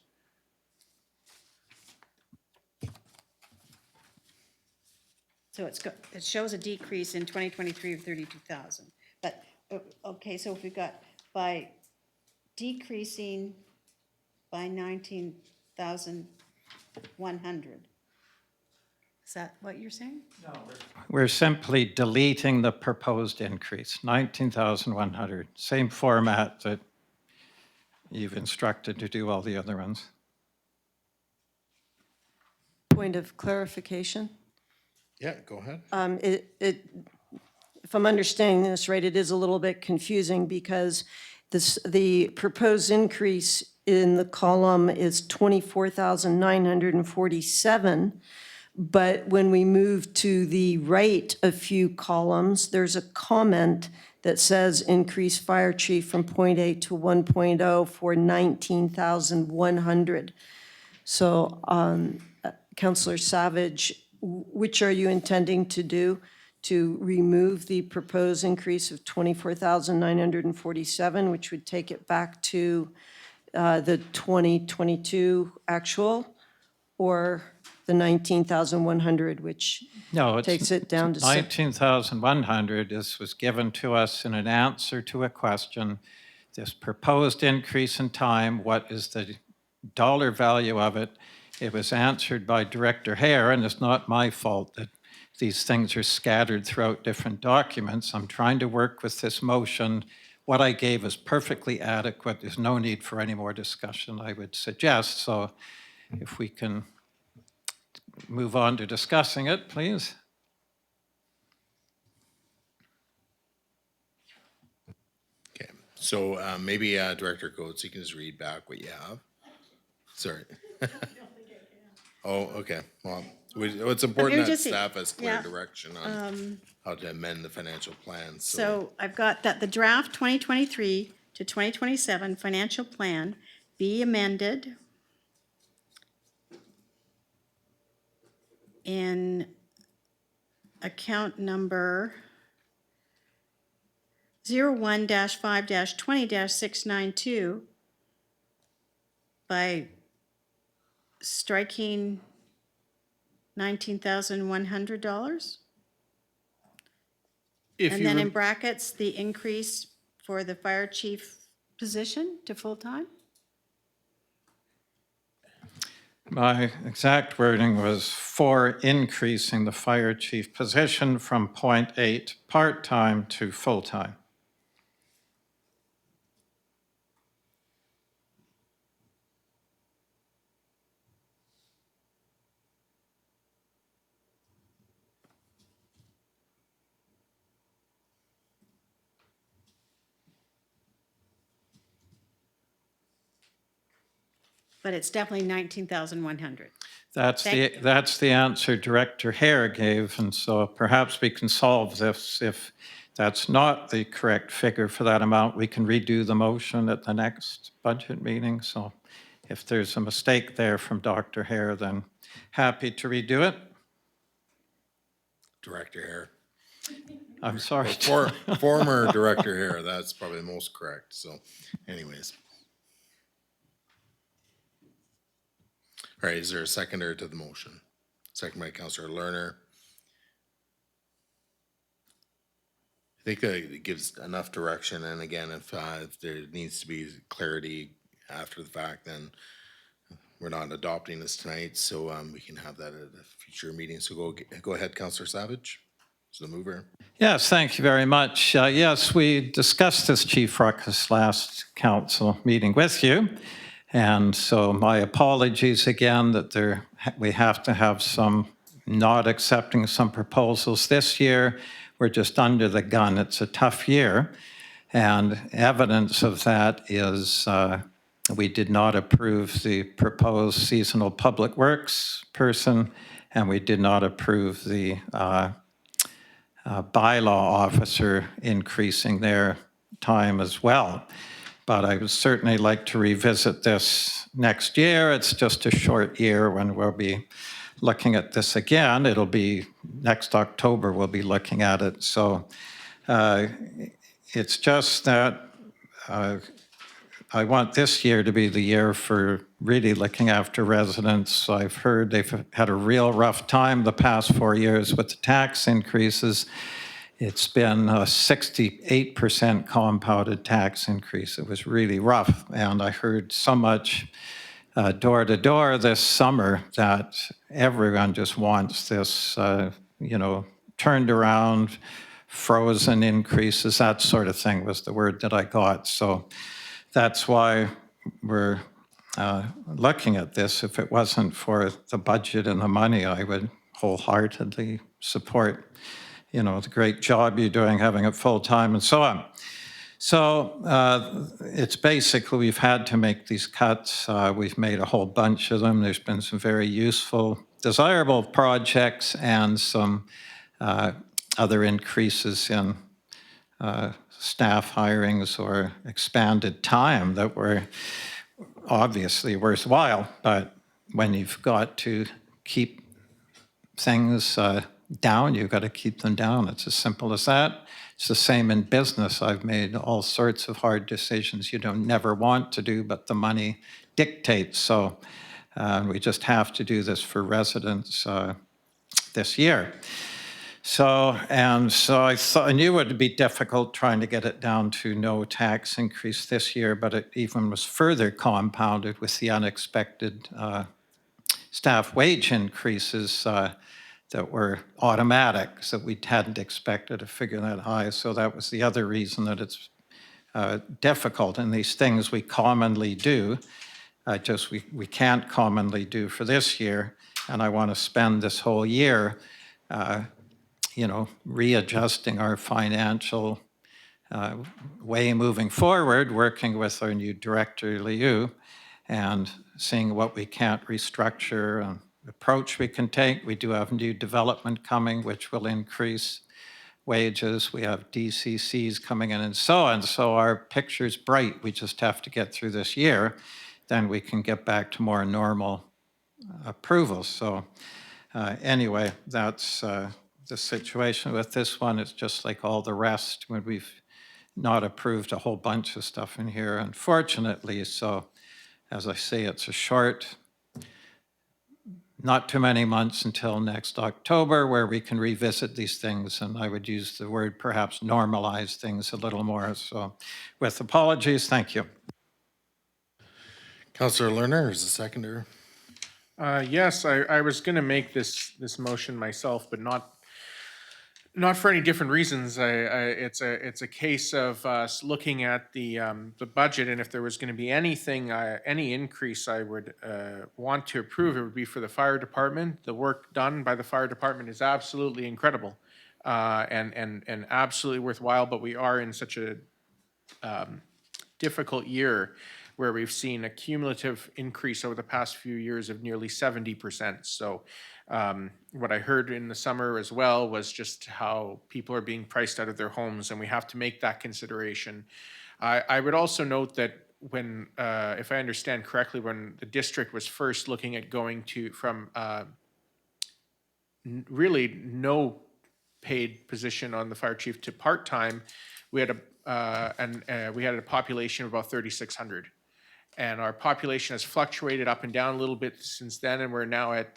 So it shows a decrease in 2023 of 32,000. But, okay, so if we've got by decreasing by 19,100. Is that what you're saying? We're simply deleting the proposed increase, 19,100. Same format that you've instructed to do all the other ones. Point of clarification. yeah, go ahead. If I'm understanding this right, it is a little bit confusing because the proposed increase in the column is 24,947. But when we move to the right a few columns, there's a comment that says increase fire chief from 0.8 to 1.0 for 19,100. So Councillor Savage, which are you intending to do to remove the proposed increase of 24,947, which would take it back to the 2022 actual? Or the 19,100, which No, it's takes it down to 19,100. This was given to us in an answer to a question. This proposed increase in time, what is the dollar value of it? It was answered by Director Hare, and it's not my fault that these things are scattered throughout different documents. I'm trying to work with this motion. What I gave is perfectly adequate. There's no need for any more discussion, I would suggest. So if we can move on to discussing it, please. Okay, so maybe Director Coates, you can just read back what you have. Sorry. Oh, okay. Well, it's important that just- staff has clear yeah. direction on how to amend the financial plan. So I've got that the draft 2023 to 2027 financial plan be amended in account number 01-5-20-692 by striking $19,100. If And you then in rem- brackets, the increase for the fire chief position to full-time? My exact wording was for increasing the fire chief position from .8 part-time to full-time. But it's definitely 19,100. That's Thank the answer Director Hare gave, and so perhaps we can solve this. If that's not the correct figure for that amount, we can redo the motion at the next budget meeting. So if there's a mistake there from Dr. Hare, then happy to redo it. Director Hare. I'm sorry. Former Director Hare, that's probably the most correct. So anyways. All right, is there a seconder to the motion? Second by Councillor Lerner. I think that it gives enough direction, and again, if there needs to be clarity after the fact, then we're not adopting this tonight, so we can have that at a future meeting. So go ahead, Councillor Savage, is the mover. Yes, thank you very much. Yes, we discussed this, Chief Ruckus, last council meeting with you. And so my apologies again that we have to have some not accepting some proposals this year. We're just under the gun. It's a tough year. And evidence of that is we did not approve the proposed seasonal public works person, and we did not approve the bylaw officer increasing their time as well. But I would certainly like to revisit this next year. It's just a short year when we'll be looking at this again. It'll be next October we'll be looking at it. So it's just that I want this year to be the year for really looking after residents. I've heard they've had a real rough time the past 4 years with the tax increases. It's been a 68% compounded tax increase. It was really rough. And I heard so much door to door this summer that everyone just wants this, turned around, frozen increases, that sort of thing was the word that I got. So that's why we're looking at this. If it wasn't for the budget and the money, I would wholeheartedly support the great job you're doing, having it full-time and so on. So it's basically we've had to make these cuts. We've made a whole bunch of them. There's been some very useful, desirable projects and some other increases in staff hirings or expanded time that were obviously worthwhile. But when you've got to keep things down, you've got to keep them down. It's as simple as that. It's the same in business. I've made all sorts of hard decisions you don't never want to do, but the money dictates. So And we just have to do this for residents this year. So I knew it would be difficult trying to get it down to no tax increase this year, but it even was further compounded with the unexpected staff wage increases that were automatic, so we hadn't expected a figure that high. So that was the other reason that it's difficult. And these things we commonly do, we can't commonly do for this year. And I want to spend this whole year readjusting our financial way moving forward, working with our new director, Liu, and seeing what we can't restructure and approach we can take. We do have new development coming, which will increase wages. We have DCCs coming in and so on. So our picture's bright. We just have to get through this year. Then we can get back to more normal approvals. So anyway, that's the situation with this one. It's just like all the rest when we've not approved a whole bunch of stuff in here, unfortunately. So as I say, it's a short, not too many months until next October where we can revisit these things. And I would use the word perhaps normalize things a little more. So with apologies, thank you. Councillor Lerner is the seconder. Yes, I was going to make this motion myself, but not for any different reasons. It's a case of us looking at the budget, and if there was going to be any increase I would want to approve, it would be for the fire department. The work done by the fire department is absolutely incredible, and absolutely worthwhile. But we are in such a difficult year where we've seen a cumulative increase over the past few years of nearly 70%. So what I heard in the summer as well was just how people are being priced out of their homes, and we have to make that consideration. I would also note that when, if I understand correctly, when the district was first looking at going from really no paid position on the fire chief to part-time, we had a population of about 3,600. And our population has fluctuated up and down a little bit since then, and we're now at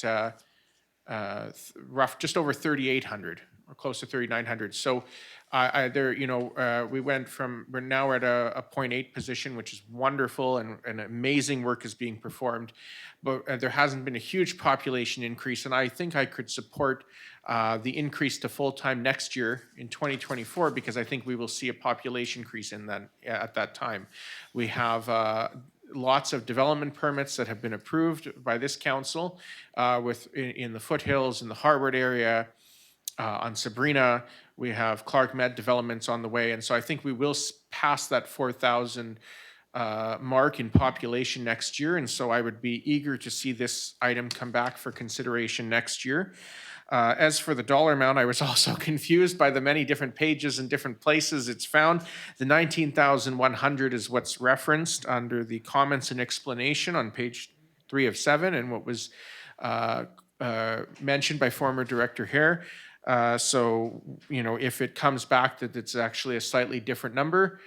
just over 3,800 or close to 3,900. So we're now at a 0.8 position, which is wonderful, and amazing work is being performed. But there hasn't been a huge population increase, and I think I could support the increase to full-time next year in 2024, because I think we will see a population increase at that time. We have lots of development permits that have been approved by this council in the foothills, in the Harvard area, on Sabrina. We have Clark Med developments on the way. And so I think we will pass that 4,000 mark in population next year. And so I would be eager to see this item come back for consideration next year. As for the dollar amount, I was also confused by the many different pages and different places it's found. The 19,100 is what's referenced under the comments and explanation on page 3 of 7, and what was mentioned by former Director Hare. So, if it comes back that it's actually a slightly different number,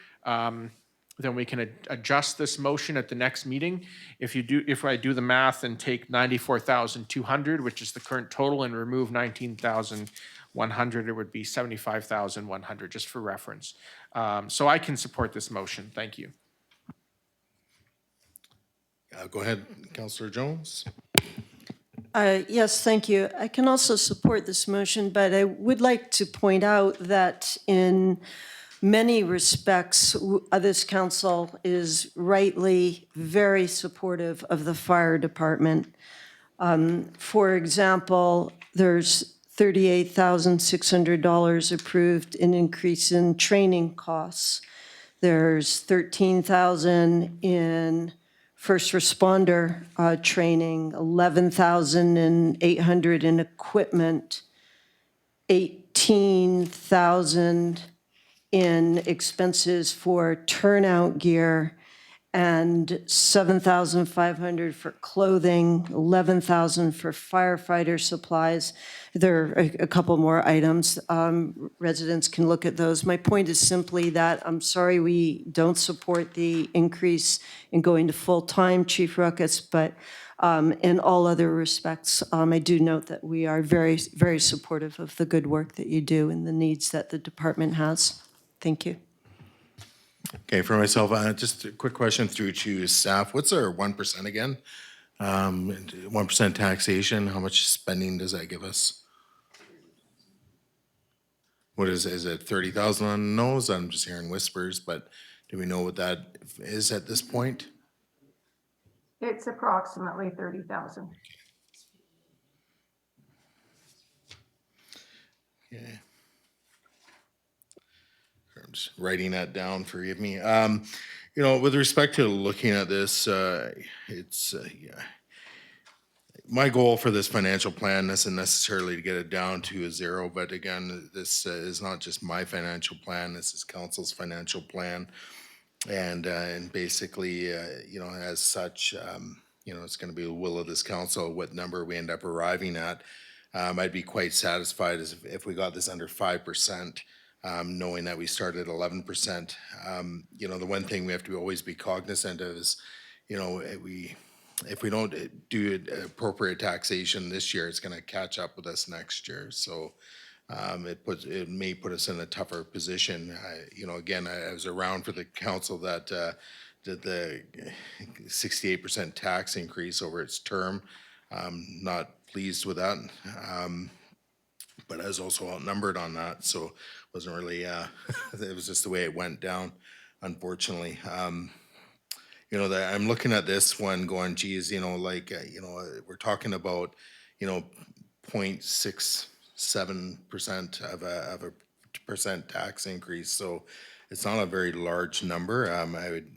then we can adjust this motion at the next meeting. If I do the math and take 94,200, which is the current total, and remove 19,100, it would be 75,100, just for reference. So I can support this motion. Thank you. Go ahead, Councillor Jones. Yes, thank you. I can also support this motion, but I would like to point out that in many respects, this council is rightly very supportive of the fire department. For example, there's $38,600 approved in increase in training costs. There's $13,000 in first responder training, $11,800 in equipment, $18,000 in expenses for turnout gear, and $7,500 for clothing, $11,000 for firefighter supplies. There are a couple more items. Residents can look at those. My point is simply that I'm sorry we don't support the increase in going to full-time, Chief Ruckus, but in all other respects, I do note that we are very, very supportive of the good work that you do and the needs that the department has. Thank you. Okay, for myself, just a quick question through to staff. What's our 1% again? 1% taxation, how much spending does that give us? What is it 30,000 on the nose? I'm just hearing whispers, but do we know what that is at this point? It's approximately 30,000. Okay. I'm just writing that down, forgive me. With respect to looking at this, it's, yeah. My goal for this financial plan isn't necessarily to get it down to a zero, but again, this is not just my financial plan, this is council's financial plan. And basically, as such, it's gonna be the will of this council, what number we end up arriving at. I'd be quite satisfied as if we got this under 5%, knowing that we started at 11%. The one thing we have to always be cognizant of is, if we don't do appropriate taxation this year, it's gonna catch up with us next year. So it may put us in a tougher position. Again, I was around for the council that did the 68% tax increase over its term. Not pleased with that. But I was also outnumbered on that, so wasn't really, it was just the way it went down, unfortunately. That I'm looking at this one going, geez, we're talking about, 0.67% of a percent tax increase. So it's not a very large number. I would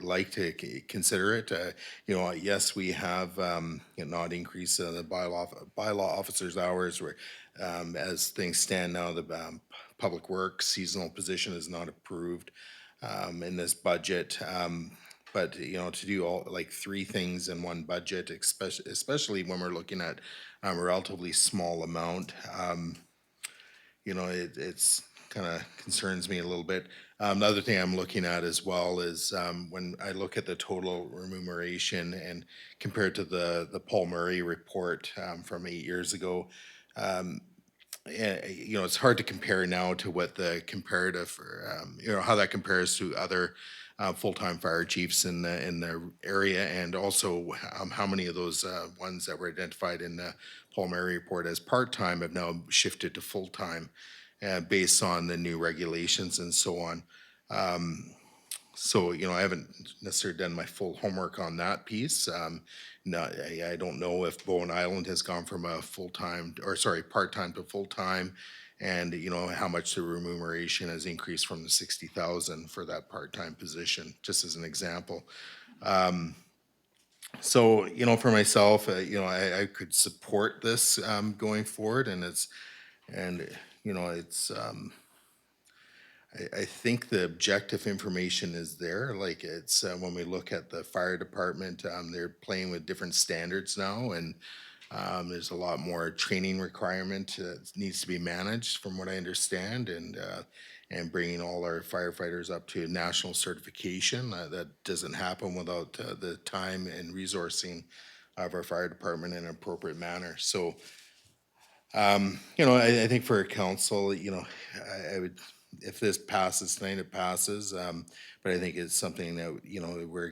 like to consider it. Yes, we have not increased the bylaw officers' hours. Where, as things stand now, the public works seasonal position is not approved in this budget. But to do all like three things in one budget, especially when we're looking at a relatively small amount, it's kind of concerns me a little bit. The other thing I'm looking at as well is when I look at the total remuneration and compared to the Paul Murray report from 8 years ago. It's hard to compare now to what the comparative, how that compares to other full-time fire chiefs in the area, and also how many of those ones that were identified in the Paul Murray report as part-time have now shifted to full-time based on the new regulations and so on. So, I haven't necessarily done my full homework on that piece. I don't know if Bowen Island has gone from a part-time to full-time, and how much the remuneration has increased from the 60,000 for that part-time position, just as an example. So, for myself, I could support this going forward, and it's. I think the objective information is there. Like it's when we look at the fire department, they're playing with different standards now, and there's a lot more training requirement that needs to be managed, from what I understand, and bringing all our firefighters up to national certification. That doesn't happen without the time and resourcing of our fire department in an appropriate manner. So, I think for a council, I would, if this passes tonight, it passes. But I think it's something that, we're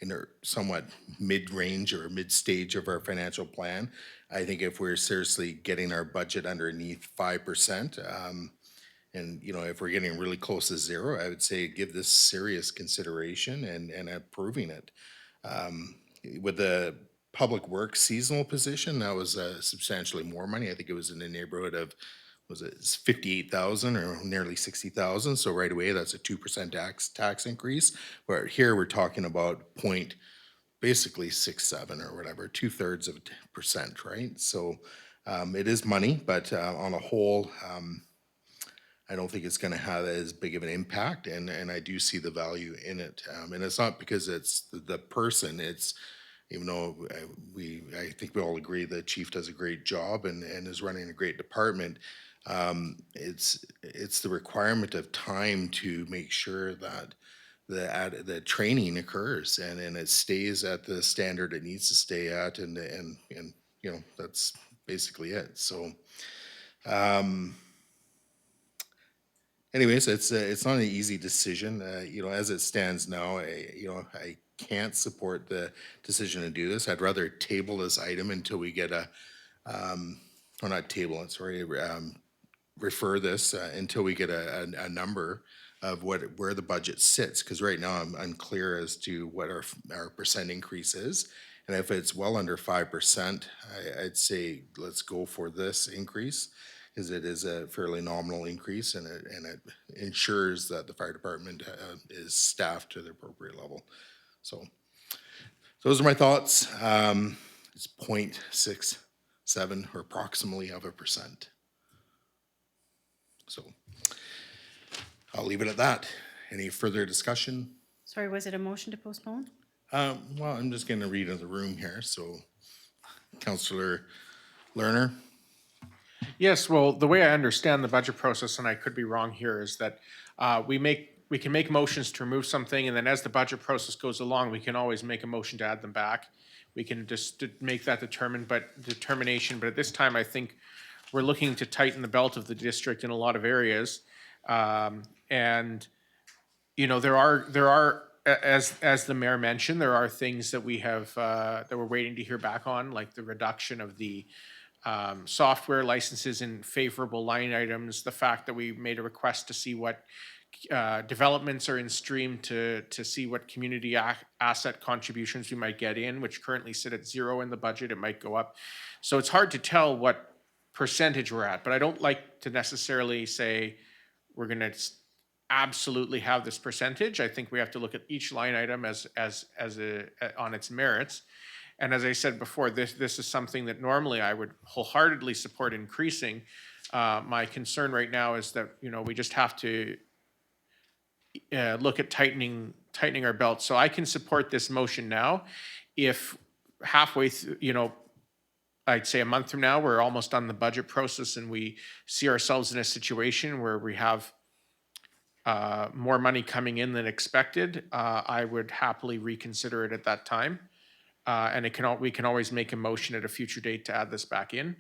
in a somewhat mid-range or mid-stage of our financial plan. I think if we're seriously getting our budget underneath 5%, and, if we're getting really close to zero, I would say give this serious consideration and approving it. With the public works seasonal position, that was substantially more money. I think it was in the neighborhood of, was it 58,000 or nearly 60,000? So right away, that's a 2% tax increase. Where here we're talking about basically 6-7 or whatever, 2/3 of a percent, right? So it is money, but on a whole, I don't think it's going to have as big of an impact, and I do see the value in it. And it's not because it's the person, it's, even though I think we all agree the chief does a great job and is running a great department. It's the requirement of time to make sure that the training occurs and it stays at the standard it needs to stay at, and you know, that's basically it. So anyways, it's not an easy decision. You know, as it stands now, I can't support the decision to do this. I'd rather table this item until we get or not table it, sorry, refer this until we get a number of where the budget sits, because right now I'm unclear as to what our percent increase is. And if it's well under 5%, I'd say let's go for this increase, because it is a fairly nominal increase, and it ensures that the fire department is staffed to the appropriate level. So those are my thoughts. It's 0.67 or approximately of a percent. So I'll leave it at that. Any further discussion? Sorry, was it a motion to postpone? Well, I'm just going to read in the room here. So Councillor Lerner. Yes, well, the way I understand the budget process, and I could be wrong here, is that we can make motions to remove something, and then as the budget process goes along, we can always make a motion to add them back. We can just make that determination, but at this time, I think we're looking to tighten the belt of the district in a lot of areas. And, you know, there are, as the mayor mentioned, there are things that we have, that we're waiting to hear back on, like the reduction of the software licenses in favorable line items, the fact that we made a request to see what developments are in stream to see what community asset contributions we might get in, which currently sit at 0 in the budget. It might go up. So it's hard to tell what percentage we're at, but I don't like to necessarily say we're going to absolutely have this percentage. I think we have to look at each line item as on its merits. And as I said before, this is something that normally I would wholeheartedly support increasing. My concern right now is that, you know, we just have to look at tightening our belt. So I can support this motion now. If halfway through, you know, I'd say a month from now, we're almost on the budget process and we see ourselves in a situation where we have more money coming in than expected, I would happily reconsider it at that time. And we can always make a motion at a future date to add this back in.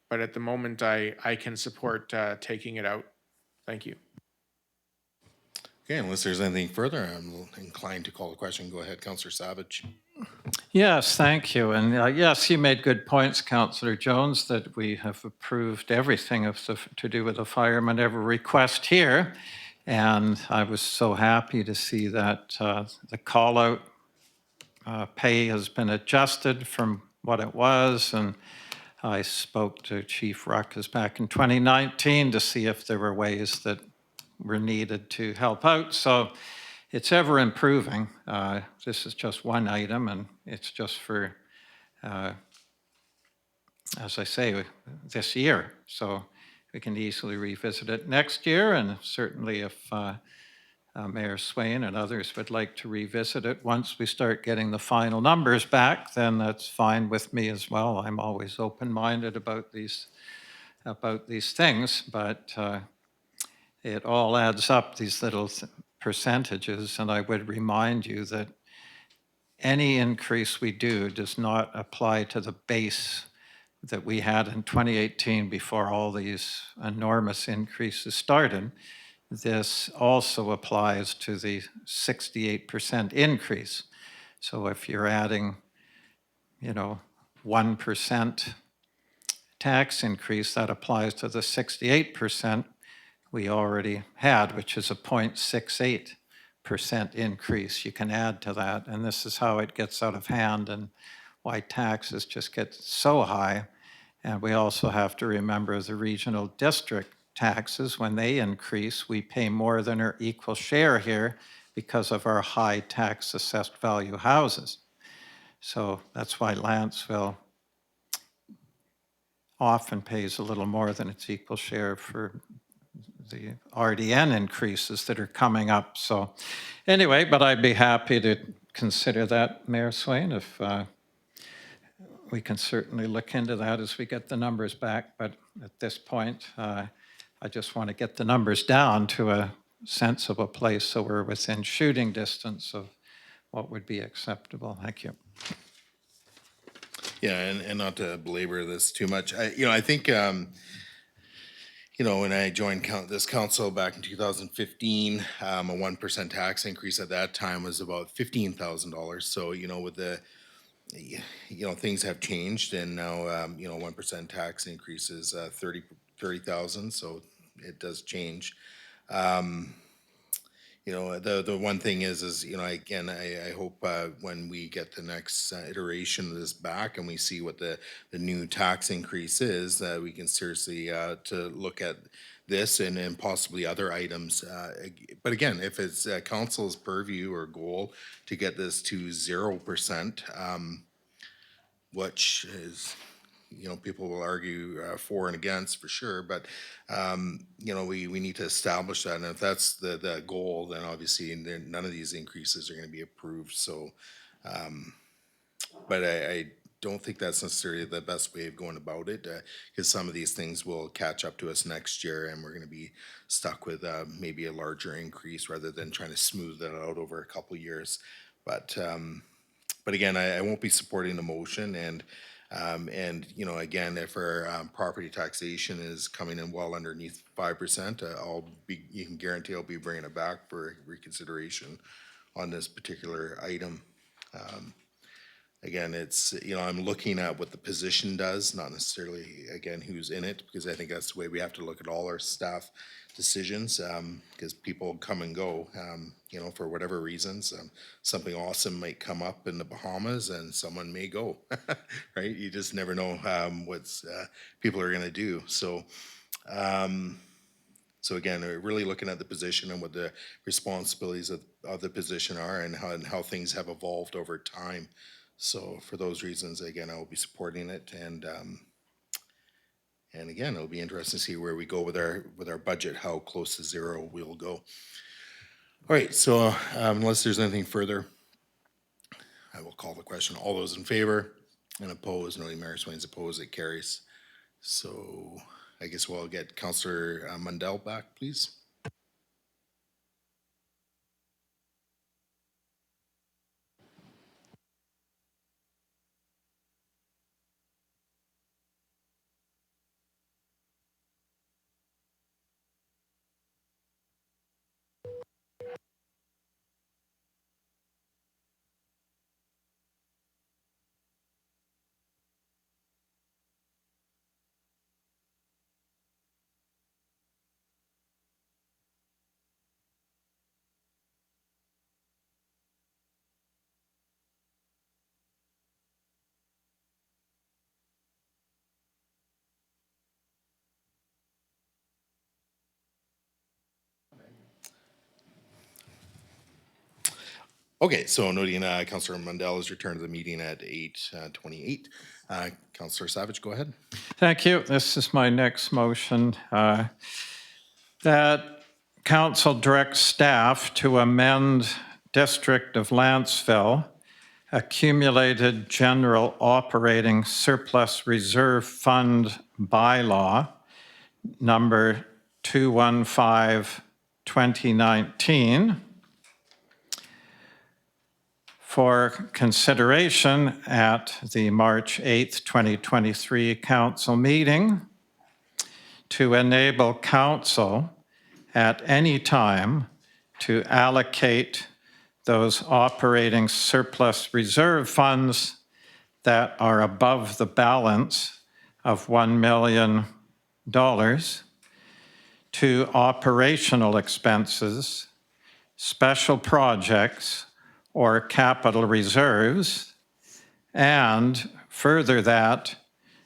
But at the moment, I can support taking it out. Thank you. Okay, unless there's anything further, I'm inclined to call the question. Go ahead, Councillor Savage. Yes, thank you. And yes, you made good points, Councillor Jones, that we have approved everything to do with the firemen, every request here. And I was so happy to see that the call-out pay has been adjusted from what it was. And I spoke to Chief Ruckus back in 2019 to see if there were ways that were needed to help out. So it's ever improving. This is just one item, and it's just for, as I say, this year. So we can easily revisit it next year, and certainly if Mayor Swain and others would like to revisit it once we start getting the final numbers back, then that's fine with me as well. I'm always open-minded about these things, but it all adds up, these little percentages, and I would remind you that any increase we do does not apply to the base that we had in 2018 before all these enormous increases started. This also applies to the 68% increase. So if you're adding, 1% tax increase, that applies to the 68% we already had, which is a 0.68% increase. You can add to that, and this is how it gets out of hand and why taxes just get so high. And we also have to remember the regional district taxes. When they increase, we pay more than our equal share here because of our high tax assessed value houses. So that's why Lantzville often pays a little more than its equal share for the RDN increases that are coming up. So anyway, but I'd be happy to consider that, Mayor Swain, if we can certainly look into that as we get the numbers back. But at this point, I just want to get the numbers down to a sensible place so we're within shooting distance of what would be acceptable. Thank you. Yeah, and not to belabor this too much, I think, when I joined this council back in 2015, a 1% tax increase at that time was about $15,000. So, with the, things have changed, and now, 1% tax increase is 30,000, so it does change. The one thing is, again, I hope when we get the next iteration of this back and we see what the new tax increase is, that we can seriously to look at this and possibly other items. But again, if it's council's purview or goal to get this to 0%, which is, people will argue for and against for sure, but, we need to establish that. And if that's the goal, then obviously none of these increases are going to be approved. So, but I don't think that's necessarily the best way of going about it, because some of these things will catch up to us next year and we're going to be stuck with maybe a larger increase rather than trying to smooth that out over a couple of years. But again, I won't be supporting the motion, and again, if our property taxation is coming in well underneath 5%, you can guarantee I'll be bringing it back for reconsideration on this particular item. Again, it's, I'm looking at what the position does, not necessarily, again, who's in it, because I think that's the way we have to look at all our staff decisions, because people come and go, for whatever reasons. Something awesome might come up in the Bahamas and someone may go, right? You just never know what's people are going to do. So, again, we're really looking at the position and what the responsibilities of the position are, and how things have evolved over time. So for those reasons, again, I will be supporting it, and again, it'll be interesting to see where we go with our budget, how close to zero we'll go. All right, so unless there's anything further, I will call the question. All those in favor and opposed, noting Mayor Swain's opposed, it carries. So I guess we'll get Councillor Mundell back, please. Okay, so noting Councillor Mundell has returned to the meeting at 8:28. Councillor Savage, go ahead. Thank you. This is my next motion. That council directs staff to amend District of Lantzville Accumulated General Operating Surplus Reserve Fund bylaw number 215/2019 for consideration at the March 8th, 2023 council meeting to enable council at any time to allocate those operating surplus reserve funds that are above the balance of $1 million to operational expenses, special projects, or capital reserves, and further that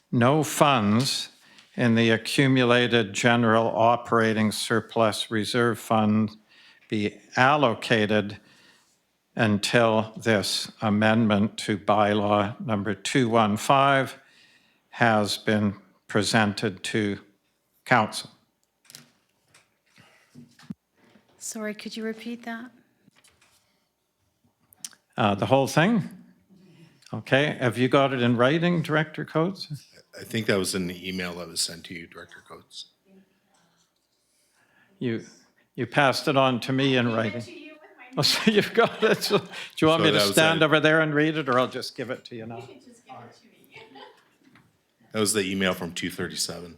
no funds in the accumulated general operating surplus reserve fund be allocated until this amendment to bylaw number 215 has been presented to council. Sorry, could you repeat that? The whole thing? Okay, have you got it in writing, Director Coates? I think that was in the email that was sent to you, Director Coates. You passed it on to me in writing. Oh, so you've got it. So, do you want So me to that was stand a- over there and read it, or I'll just give it to you now? That was the email from 2:37.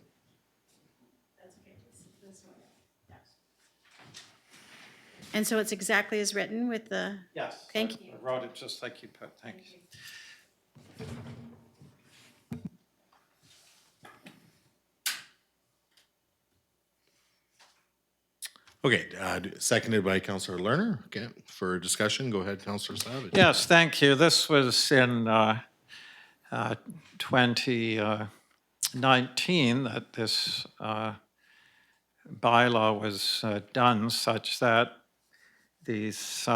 And so it's exactly as written with the, Yes. Thank you. I wrote it just like you put. Thank you. Okay, seconded by Councillor Lerner. Okay, for discussion, go ahead, Councillor Savage. Yes, thank you. This was in 2019 that this bylaw was done, such that these,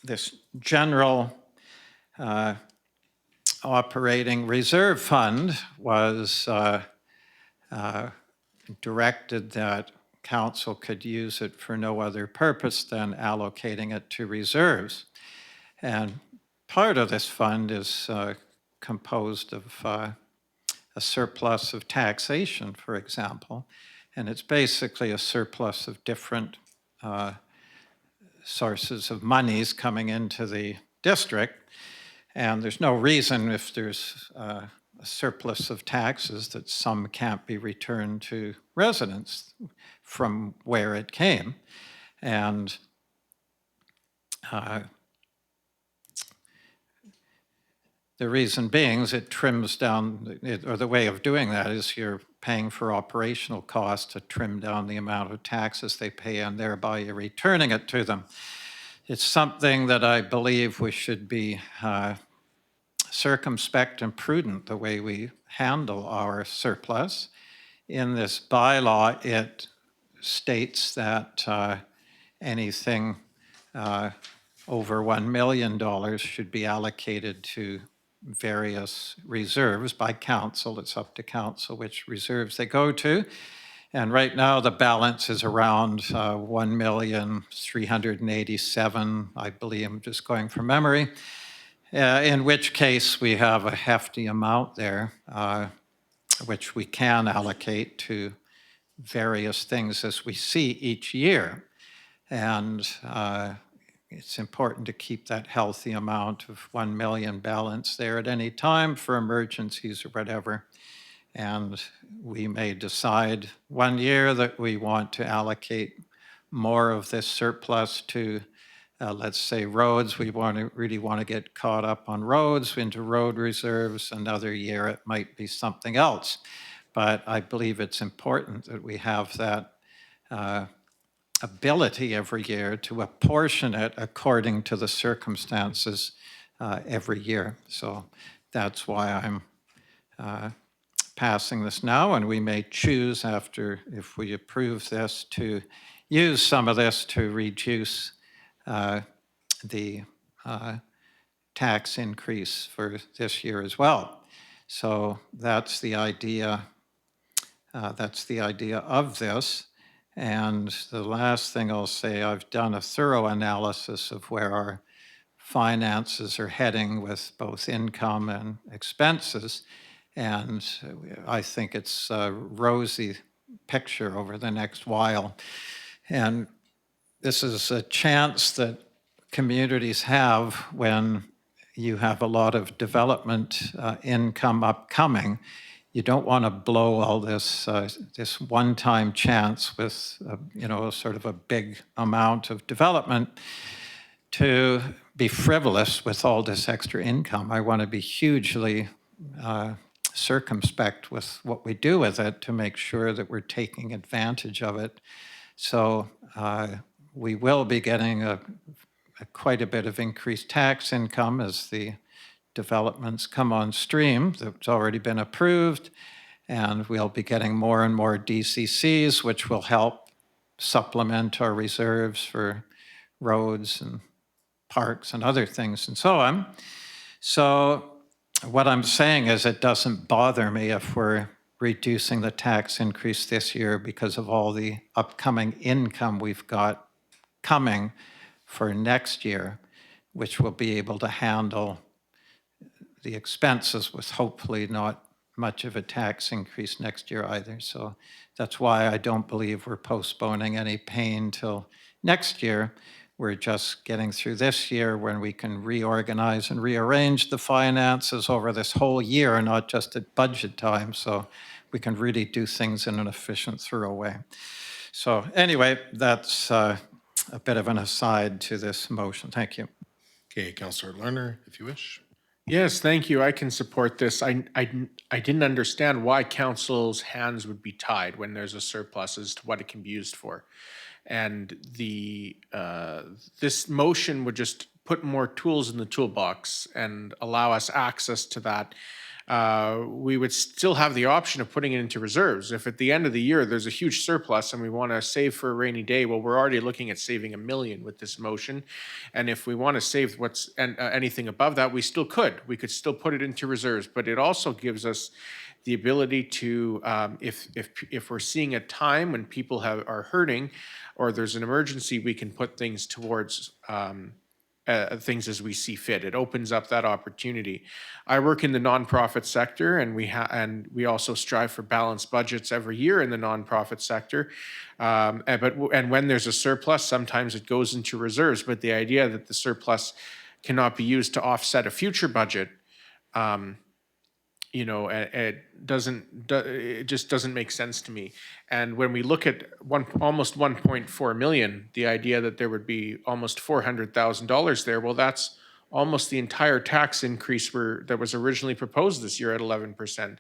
this general operating reserve fund was directed that council could use it for no other purpose than allocating it to reserves. And part of this fund is composed of a surplus of taxation, for example, and it's basically a surplus of different sources of monies coming into the district. And there's no reason, if there's a surplus of taxes, that some can't be returned to residents from where it came. And the reason being is it trims down, or the way of doing that is you're paying for operational costs to trim down the amount of taxes they pay, and thereby you're returning it to them. It's something that I believe we should be circumspect and prudent the way we handle our surplus. In this bylaw, it states that anything over $1 million should be allocated to various reserves by council. It's up to council which reserves they go to. And right now, the balance is around 1,387,000, I believe, I'm just going from memory, in which case we have a hefty amount there, which we can allocate to various things as we see each year. And it's important to keep that healthy amount of 1 million balance there at any time for emergencies or whatever. And we may decide one year that we want to allocate more of this surplus to, let's say, roads. We really want to get caught up on roads, into road reserves. Another year it might be something else. But I believe it's important that we have that ability every year to apportion it according to the circumstances every year. So that's why I'm passing this now, and we may choose after, if we approve this, to use some of this to reduce the tax increase for this year as well. So that's the idea. That's the idea of this. And the last thing I'll say, I've done a thorough analysis of where our finances are heading with both income and expenses. And I think it's a rosy picture over the next while. And this is a chance that communities have when you have a lot of development income upcoming. You don't want to blow all this this one-time chance with sort of a big amount of development to be frivolous with all this extra income. I want to be hugely circumspect with what we do with it to make sure that we're taking advantage of it. So we will be getting quite a bit of increased tax income as the developments come on stream that's already been approved, and we'll be getting more and more DCCs, which will help supplement our reserves for roads and parks and other things and so on. So what I'm saying is it doesn't bother me if we're reducing the tax increase this year because of all the upcoming income we've got coming for next year, which will be able to handle the expenses with hopefully not much of a tax increase next year either. So that's why I don't believe we're postponing any pain till next year. We're just getting through this year when we can reorganize and rearrange the finances over this whole year, not just at budget time. So we can really do things in an efficient, thorough way. So anyway, that's a bit of an aside to this motion. Thank you. Okay, Councillor Lerner, if you wish. Yes, thank you. I can support this. I didn't understand why council's hands would be tied when there's a surplus as to what it can be used for. And this motion would just put more tools in the toolbox and allow us access to that. We would still have the option of putting it into reserves. If at the end of the year, there's a huge surplus and we want to save for a rainy day, well, we're already looking at saving $1 million with this motion. And if we want to save anything above that, we still could. We could still put it into reserves, but it also gives us the ability to, if we're seeing a time when people are hurting or there's an emergency, we can put things towards things as we see fit. It opens up that opportunity. I work in the nonprofit sector, and we also strive for balanced budgets every year in the nonprofit sector. And when there's a surplus, sometimes it goes into reserves. But the idea that the surplus cannot be used to offset a future budget, it just doesn't make sense to me. And when we look at almost 1.4 million, the idea that there would be almost $400,000 there, well, that's almost the entire tax increase that was originally proposed this year at 11%.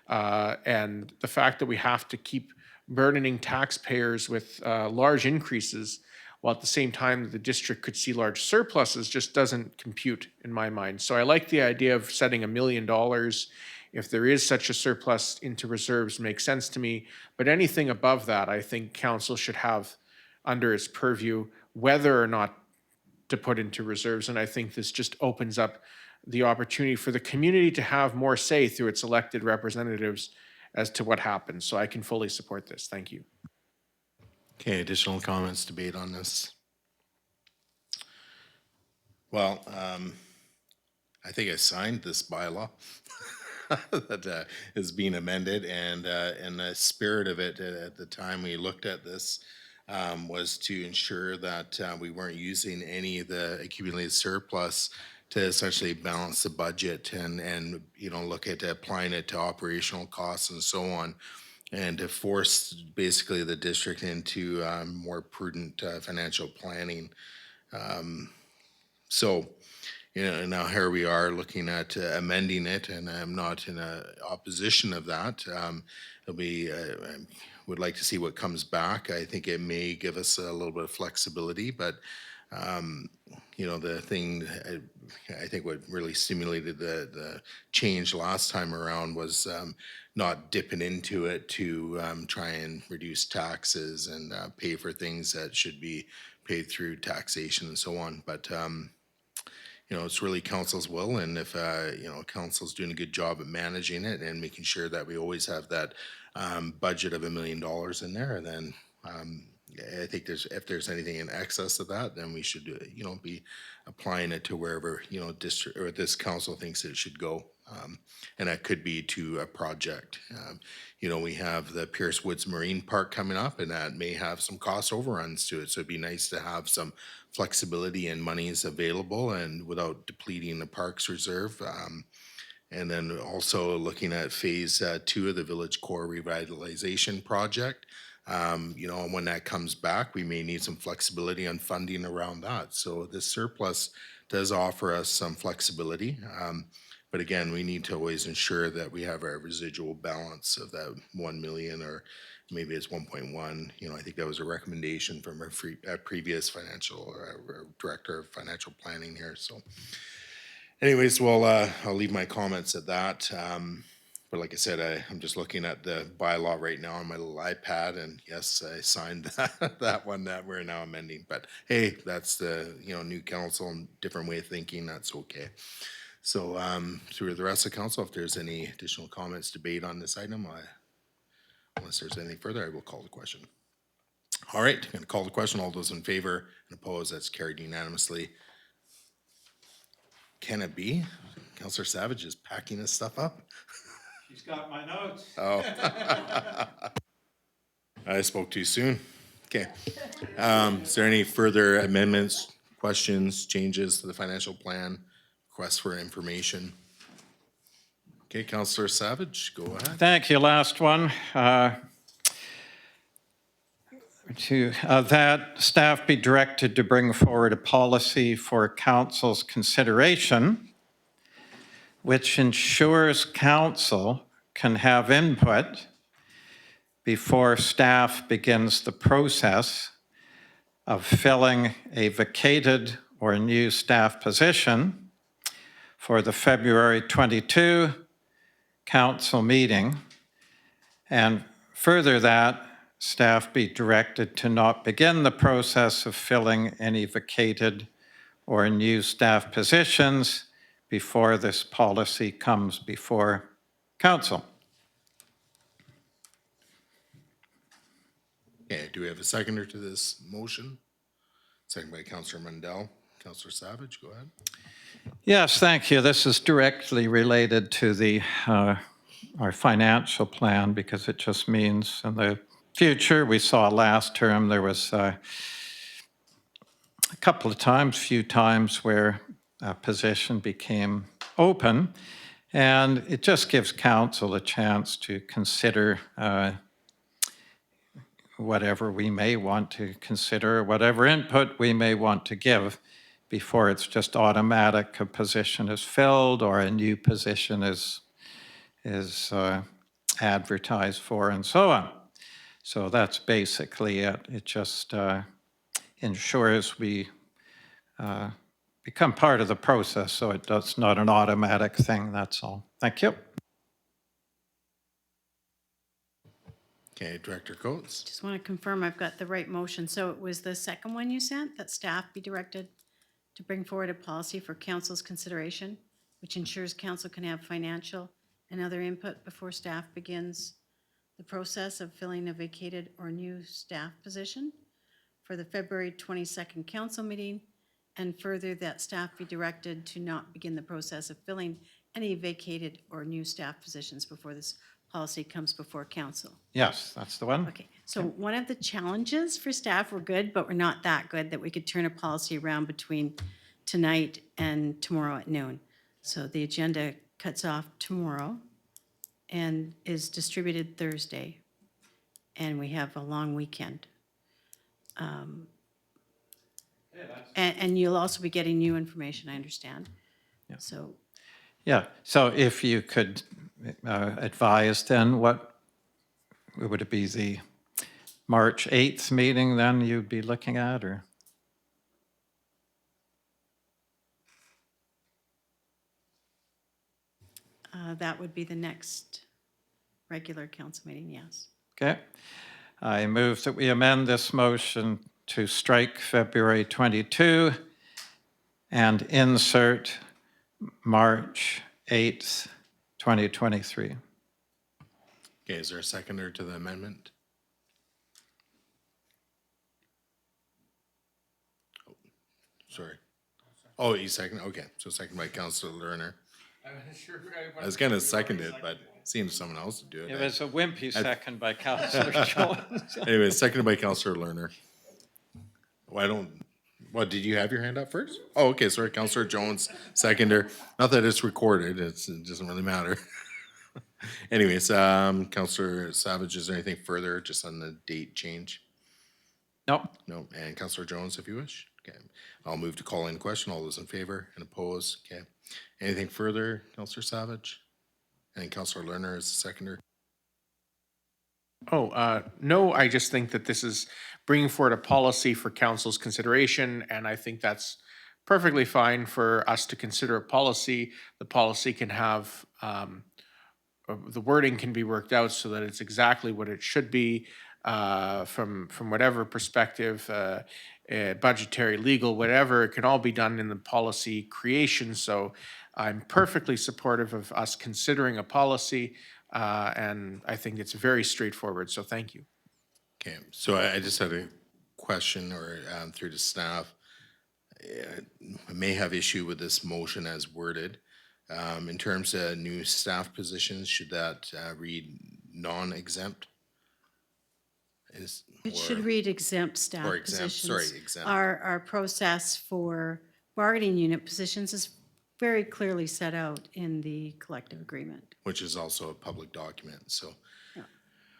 And the fact that we have to keep burdening taxpayers with large increases, while at the same time the district could see large surpluses, just doesn't compute in my mind. So I like the idea of setting $1 million. If there is such a surplus into reserves, makes sense to me. But anything above that, I think council should have under its purview whether or not to put into reserves. And I think this just opens up the opportunity for the community to have more say through its elected representatives as to what happens. So I can fully support this. Thank you. Okay, additional comments, debate on this? Well, I think I signed this bylaw that is being amended, and the spirit of it at the time we looked at this was to ensure that we weren't using any of the accumulated surplus to essentially balance the budget and look at applying it to operational costs and so on, and to force basically the district into more prudent financial planning. So, now here we are looking at amending it, and I'm not in opposition of that. I would like to see what comes back. I think it may give us a little bit of flexibility, but the thing I think what really stimulated the change last time around was not dipping into it to try and reduce taxes and pay for things that should be paid through taxation and so on. But it's really council's will, and if council's doing a good job at managing it and making sure that we always have that budget of $1 million in there, then I think if there's anything in excess of that, then we should be applying it to wherever district or this council thinks it should go, and that could be to a project. We have the Pierce Woods Marine Park coming up, and that may have some cost overruns to it. So it'd be nice to have some flexibility and monies available, and without depleting the parks reserve. And then also looking at phase 2 of the Village Core Revitalization Project. When that comes back, we may need some flexibility on funding around that. So this surplus does offer us some flexibility. But again, we need to always ensure that we have our residual balance of that 1 million, or maybe it's 1.1. I think that was a recommendation from our previous financial director of financial planning here. So anyways, well, I'll leave my comments at that. But like I said, I'm just looking at the bylaw right now on my little iPad, and yes, I signed that one that we're now amending. But hey, that's the new council and different way of thinking. That's okay. So through the rest of the council, if there's any additional comments, debate on this item, unless there's anything further, I will call the question. All right, I'm going to call the question. All those in favor and opposed, that's carried unanimously. Can it be? Councillor Savage is packing his stuff up. She's got my notes. Oh. I spoke too soon. Okay. Is there any further amendments, questions, changes to the financial plan, requests for information? Okay, Councillor Savage, go ahead. Thank you. Last one. That staff be directed to bring forward a policy for council's consideration, which ensures council can have input before staff begins the process of filling a vacated or new staff position for the February 22 council meeting, and further that staff be directed to not begin the process of filling any vacated or new staff positions before this policy comes before council. Okay, do we have a seconder to this motion? Second by Councillor Mundell. Councillor Savage, go ahead. Yes, thank you. This is directly related to the our financial plan because it just means in the future, we saw last term there was a couple of times, few times where a position became open, and it just gives council a chance to consider whatever we may want to consider, whatever input we may want to give before it's just automatic a position is filled or a new position is advertised for and so on. So that's basically it. It just ensures we become part of the process, so it's not an automatic thing, that's all. Thank you. Okay, Director Coates. Just want to confirm I've got the right motion. So it was the second one you sent, that staff be directed to bring forward a policy for council's consideration, which ensures council can have financial and other input before staff begins the process of filling a vacated or new staff position for the February 22nd council meeting, and further that staff be directed to not begin the process of filling any vacated or new staff positions before this policy comes before council. Yes, that's the one. Okay, so one of the challenges for staff, we're good, but we're not that good, that we could turn a policy around between tonight and tomorrow at noon. So the agenda cuts off tomorrow and is distributed Thursday, and we have a long weekend. And you'll also be getting new information, I understand. So Yeah, so if you could advise then, what would it be, the March 8th meeting then you'd be looking at, or? that would be the next regular council meeting, yes. Okay. I move that we amend this motion to strike February 22 and insert March 8th, 2023. Okay, is there a seconder to the amendment? Oh, sorry. Oh, you second, okay, so second by Councillor Lerner. I was gonna second it, but seeing someone else do it. It was a wimpy second by Councillor Jones. Anyway, seconded by Councillor Lerner. What, did you have your hand up first? Oh, okay, sorry, Councillor Jones, seconder. Not that it's recorded, it doesn't really matter. Anyways, Councillor Savage, is there anything further just on the date change? No. No, and Councillor Jones, if you wish. Okay, I'll move to call in question. All those in favor and opposed? Okay. Anything further, Councillor Savage? And Councillor Lerner is the seconder. No, I just think that this is bringing forward a policy for council's consideration, and I think that's perfectly fine for us to consider a policy. The policy can have, the wording can be worked out so that it's exactly what it should be from whatever perspective, budgetary, legal, whatever, it can all be done in the policy creation. So I'm perfectly supportive of us considering a policy, and I think it's very straightforward, so thank you. Okay, so I just had a question or through the staff. I may have issue with this motion as worded. In terms of new staff positions, should that read non-exempt? It should read exempt staff or exempt, sorry, positions. exempt. Our process for bargaining unit positions is very clearly set out in the collective agreement. Which is also a public document, so. Yeah.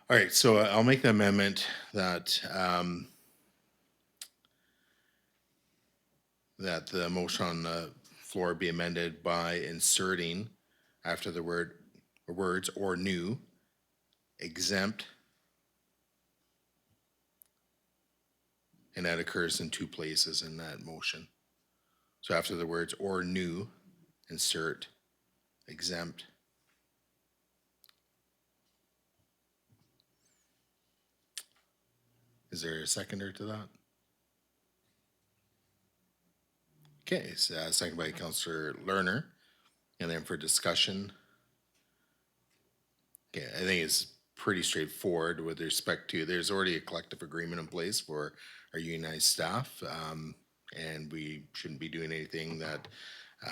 All right, so I'll make the amendment that, that the motion on the floor be amended by inserting after the words or new, exempt. And that occurs in two places in that motion. So after the words or new, insert exempt. Is there a seconder to that? Okay, so second by Councillor Lerner. And then for discussion. Okay, I think it's pretty straightforward with respect to, there's already a collective agreement in place for our unionized staff. And we shouldn't be doing anything that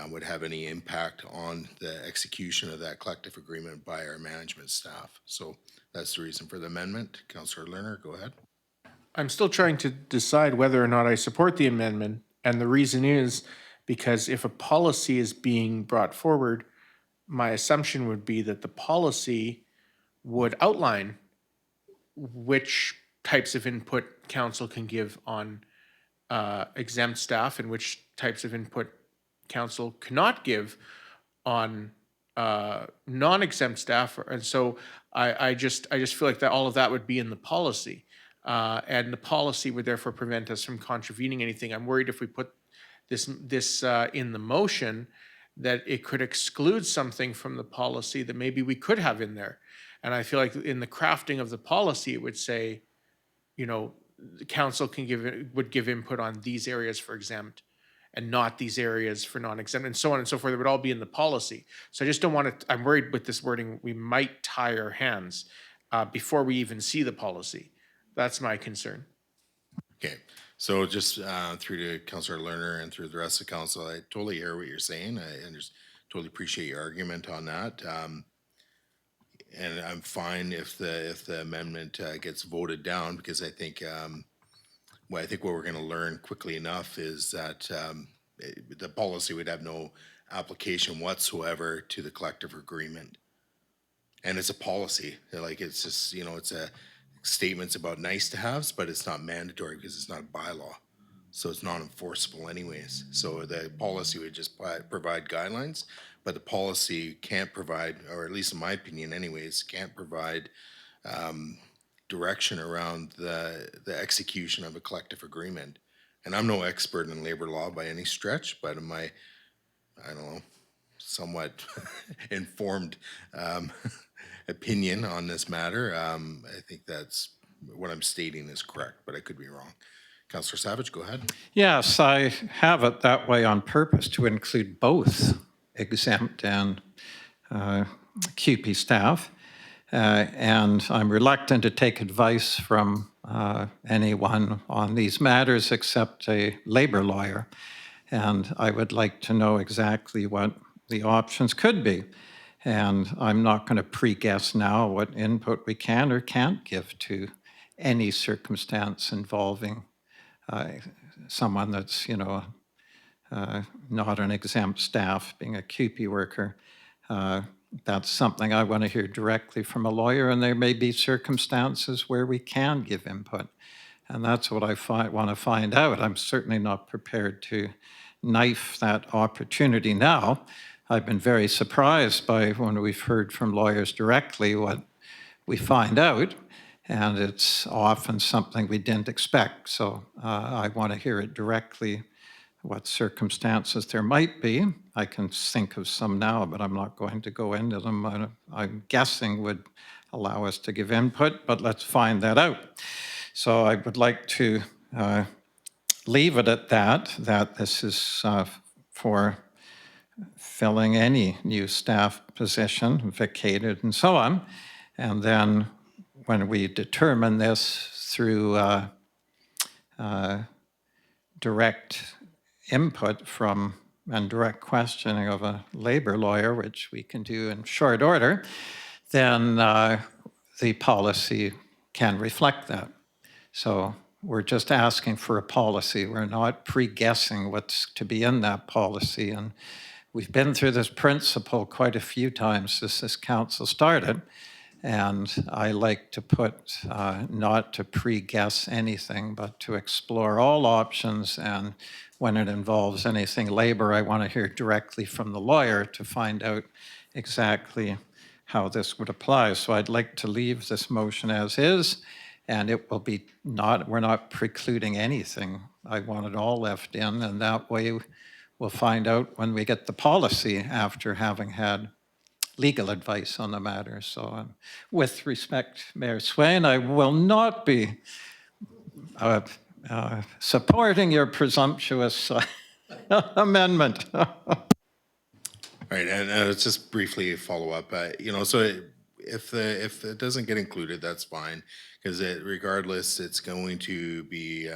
would have any impact on the execution of that collective agreement by our management staff. So that's the reason for the amendment. Councillor Lerner, go ahead. I'm still trying to decide whether or not I support the amendment, and the reason is because if a policy is being brought forward, my assumption would be that the policy would outline which types of input council can give on exempt staff and which types of input council cannot give on non-exempt staff. And so I just feel like that all of that would be in the policy. And the policy would therefore prevent us from contravening anything. I'm worried if we put this in the motion that it could exclude something from the policy that maybe we could have in there. And I feel like in the crafting of the policy, it would say, you know, the council would give input on these areas for exempt and not these areas for non-exempt, and so on and so forth. It would all be in the policy. So I just don't want to, I'm worried with this wording, we might tie our hands before we even see the policy. That's my concern. Okay, so just through to Councillor Lerner and through the rest of the council, I totally hear what you're saying. I totally appreciate your argument on that. And I'm fine if the amendment gets voted down, because I think what we're going to learn quickly enough is that the policy would have no application whatsoever to the collective agreement. And it's a policy, like it's just, you know, it's a statements about nice to haves, but it's not mandatory because it's not a bylaw. So it's not enforceable anyways. So the policy would just provide guidelines, but the policy can't provide, or at least in my opinion anyways, can't provide direction around the execution of a collective agreement. And I'm no expert in labor law by any stretch, but in my, I don't know, somewhat informed opinion on this matter, I think that's what I'm stating is correct, but I could be wrong. Councillor Savage, go ahead. Yes, I have it that way on purpose to include both exempt and QP staff. And I'm reluctant to take advice from anyone on these matters except a labor lawyer. And I would like to know exactly what the options could be. And I'm not going to pre-guess now what input we can or can't give to any circumstance involving someone that's, you know, not an exempt staff, being a QP worker. That's something I want to hear directly from a lawyer, and there may be circumstances where we can give input. And that's what I want to find out. I'm certainly not prepared to knife that opportunity now. I've been very surprised by when we've heard from lawyers directly what we find out, and it's often something we didn't expect. So I want to hear it directly, what circumstances there might be. I can think of some now, but I'm not going to go into them. I'm guessing would allow us to give input, but let's find that out. So I would like to leave it at that this is for filling any new staff position, vacated and so on. And then when we determine this through direct input from and direct questioning of a labor lawyer, which we can do in short order, then the policy can reflect that. So we're just asking for a policy. We're not pre-guessing what's to be in that policy. And we've been through this principle quite a few times since this council started. And I like to put, not to pre-guess anything, but to explore all options. And when it involves anything labor, I want to hear directly from the lawyer to find out exactly how this would apply. So I'd like to leave this motion as is, and it will be not, we're not precluding anything. I want it all left in, and that way we'll find out when we get the policy after having had legal advice on the matter. So with respect, Mayor Swain, I will not be supporting your presumptuous amendment. Right, and let's just briefly follow up. So if it doesn't get included, that's fine, because regardless, it's going to be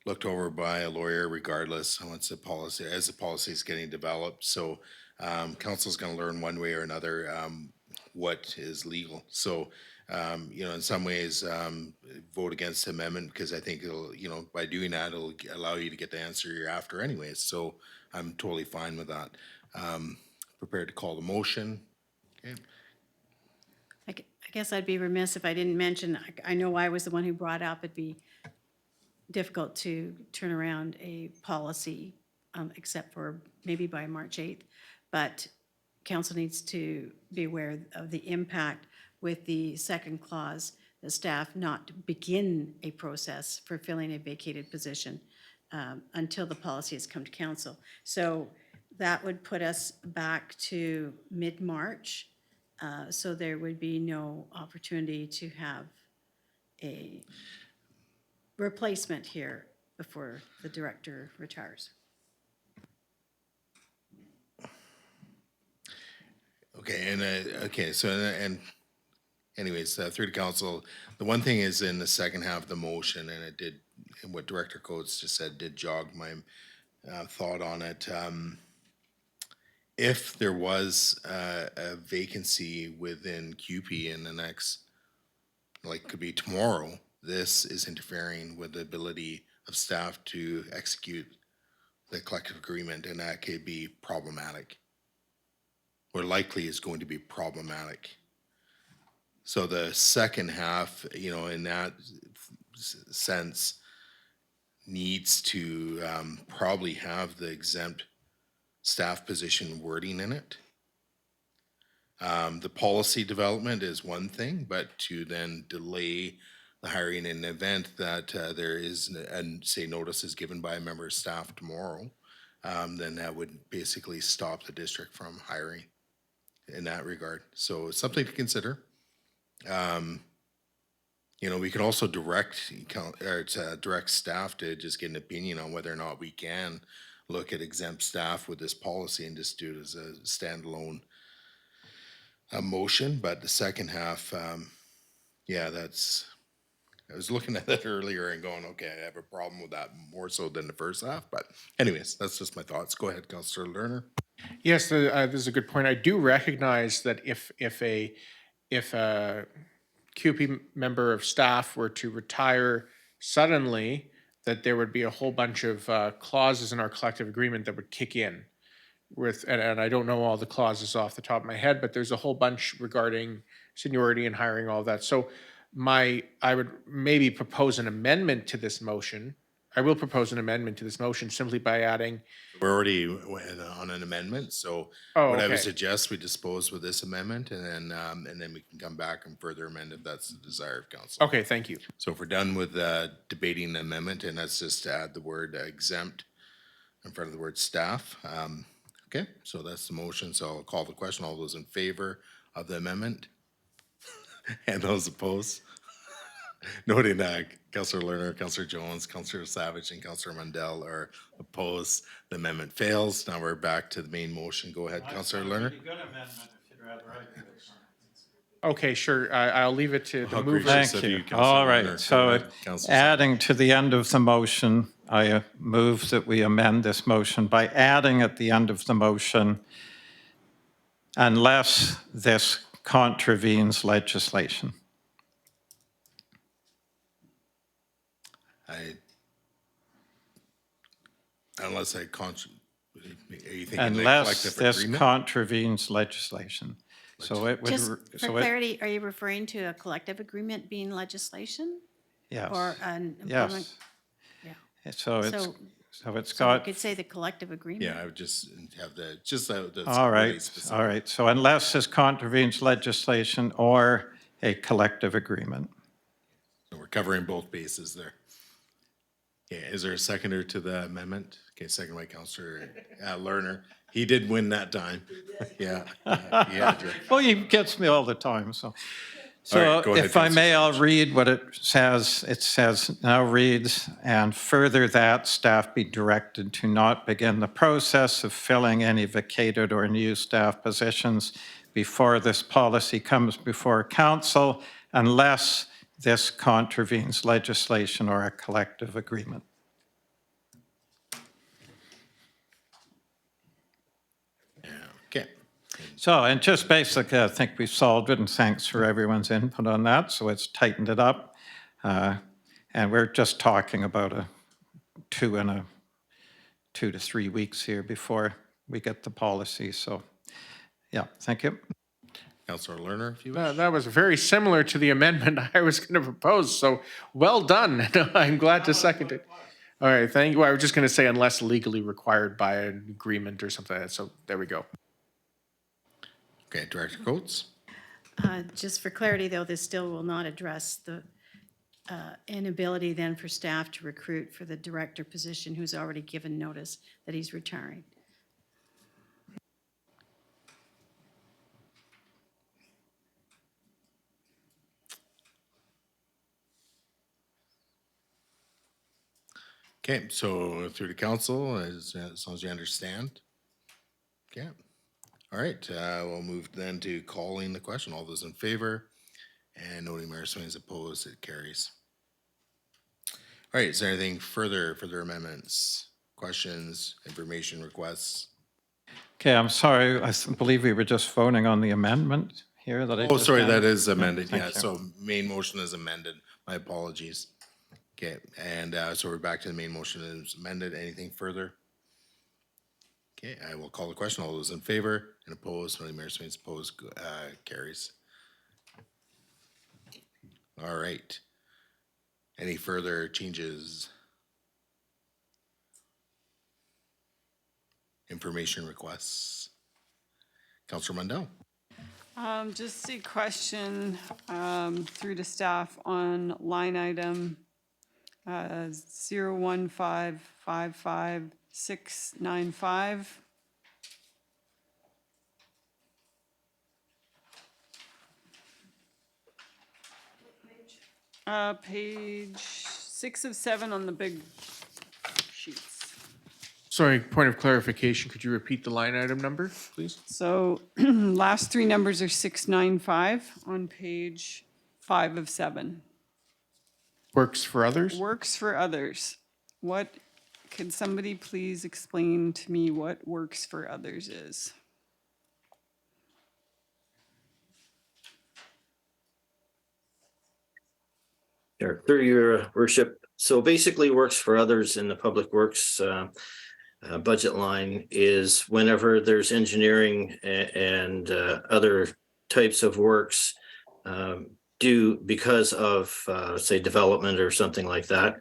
looked over by a lawyer regardless once the policy, as the policy is getting developed. So council's going to learn one way or another what is legal. So in some ways, vote against the amendment, because I think it'll, by doing that, it'll allow you to get the answer you're after anyways. So I'm totally fine with that. Prepared to call the motion. Okay. I guess I'd be remiss if I didn't mention, I know I was the one who brought up it'd be difficult to turn around a policy, except for maybe by March 8th. But council needs to be aware of the impact with the second clause, the staff not begin a process for filling a vacated position until the policy has come to council. So that would put us back to mid-March. So there would be no opportunity to have a replacement here before the director retires. Okay, and anyways, through the council, the one thing is in the second half of the motion, and it did, and what Director Coates just said did jog my thought on it. If there was a vacancy within QP in the next, could be tomorrow, this is interfering with the ability of staff to execute the collective agreement, and that could be problematic. Or likely is going to be problematic. So the second half, in that sense, needs to probably have the exempt staff position wording in it. The policy development is one thing, but to then delay the hiring in the event that there is, and say notice is given by a member of staff tomorrow, then that would basically stop the district from hiring in that regard. So it's something to consider. We can also direct staff to just get an opinion on whether or not we can look at exempt staff with this policy and just do it as a standalone motion. But the second half, I was looking at that earlier and going, okay, I have a problem with that more so than the first half. But anyways, that's just my thoughts. Go ahead, Councillor Lerner. Yes, this is a good point. I do recognize that if a QP member of staff were to retire suddenly, that there would be a whole bunch of clauses in our collective agreement that would kick in with, and I don't know all the clauses off the top of my head, but there's a whole bunch regarding seniority and hiring, all that. So I would maybe propose an amendment to this motion. I will propose an amendment to this motion simply by adding. We're already on an amendment, so Oh, what I would okay. suggest we dispose with this amendment, and then we can come back and further amend if that's the desire of council. Okay, thank you. So if we're done with debating the amendment, and that's just to add the word exempt in front of the word staff. Okay, so that's the motion. So I'll call the question. All those in favor of the amendment? And those opposed? Noting that Councillor Lerner, Councillor Jones, Councillor Savage, and Councillor Mundell are opposed. The amendment fails. Now we're back to the main motion. Go ahead, Councillor Lerner. Okay, sure. I'll leave it to the How mover. gracious Thank of you. Councillor All Lerner. right, so Go ahead, Councillor adding to the end of the motion, I move that we amend this motion by adding at the end of the motion, unless this contravenes legislation. Unless I are you thinking the Unless collective this agreement? contravenes legislation. So it would. Just for so it- clarity, are you referring to a collective agreement being legislation? Yes. Or an employment? Yes. Yeah. So it's, So- so it's So we got, could say the collective agreement? Yeah, I would just have the. all really right, specific. all right. So unless this contravenes legislation or a collective agreement. So we're covering both bases there. Okay, is there a seconder to the amendment? Okay, second by Counselor Lerner. He did win that time. Yeah. Yeah. Well, he gets me all the time, so. All So right, go ahead, if I may, Councillor I'll read what it says. It says, now reads, and further that staff be directed to not begin the process of filling any vacated or new staff positions before this policy comes before council unless this contravenes legislation or a collective agreement. Okay. So, and just basically, I think we've solved it, and thanks for everyone's input on that. So it's tightened it up. And we're just talking about a 2 to 3 weeks here before we get the policy. So, yeah, thank you. Counselor Lerner, if you wish. That was very similar to the amendment I was going to propose, so well done. I'm glad to second it. All right, thank you. I was just going to say unless legally required by an agreement or something like that, so there we go. Okay, Director Coates. Just for clarity, though, this still will not address the inability then for staff to recruit for the director position who's already given notice that he's retiring. Okay, so through to council, as long as you understand. Okay, all right, we'll move then to calling the question. All those in favor and noting Mayor Swain's opposed, it carries. All right, is there anything further amendments, questions, information requests? Okay, I'm sorry. I believe we were just voting on the amendment here that I Oh, just sorry, that added. is amended, thank yeah, you. so main motion is amended, my apologies. Okay, and so we're back to the main motion is amended, anything further? Okay, I will call the question, all those in favor and opposed, noting Mayor Swain's opposed, carries. All right. Any further changes? Information requests? Counselor Mundell? Just a question, through to staff on line item, 015555695. Page 6 of 7 on the big sheets. Sorry, point of clarification, could you repeat the line item number, please? So last three numbers are 695 on page 5 of 7. Works for others? Works for others. What, can somebody please explain to me what works for others is? Sure. Through your worship. So basically works for others in the public works budget line is whenever there's engineering and other types of works due because of say development or something like that,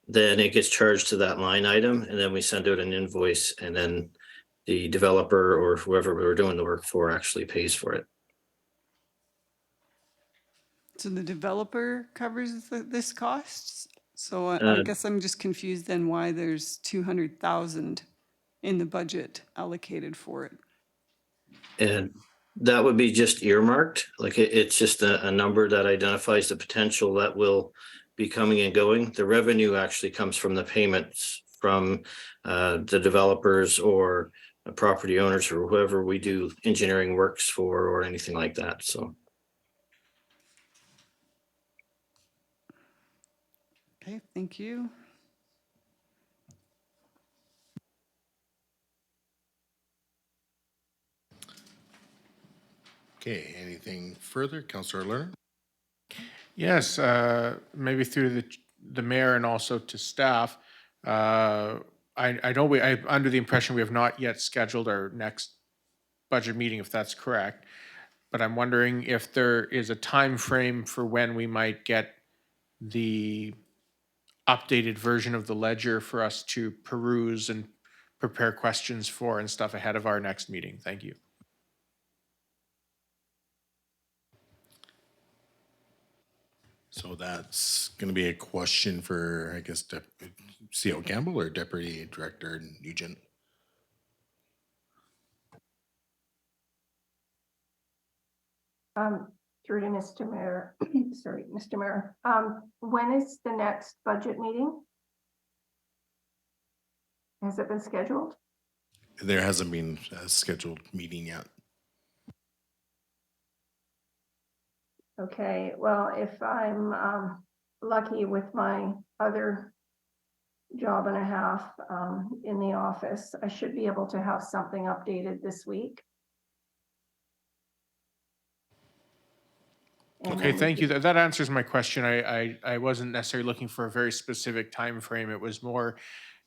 then it gets charged to that line item and then we send out an invoice and then the developer or whoever we were doing the work for actually pays for it. So the developer covers this cost? So I guess I'm just confused then why there's 200,000 in the budget allocated for it. And that would be just earmarked, like it's just a number that identifies the potential that will be coming and going. The revenue actually comes from the payments from the developers or property owners or whoever we do engineering works for or anything like that, so. Okay, thank you. Okay, anything further? Councillor Lerner? Yes, maybe through the mayor and also to staff. I know I'm under the impression we have not yet scheduled our next budget meeting, if that's correct. But I'm wondering if there is a time frame for when we might get the updated version of the ledger for us to peruse and prepare questions for and stuff ahead of our next meeting. Thank you. So that's going to be a question for, I guess, CO Campbell or Deputy Director Nugent? Through to Mr. Mayor, sorry, Mr. Mayor, when is the next budget meeting? Has it been scheduled? There hasn't been a scheduled meeting yet. Okay, well, if I'm lucky with my other job and a half in the office, I should be able to have something updated this week. And Okay, then we thank you. could- That answers my question. I wasn't necessarily looking for a very specific time frame. It was more,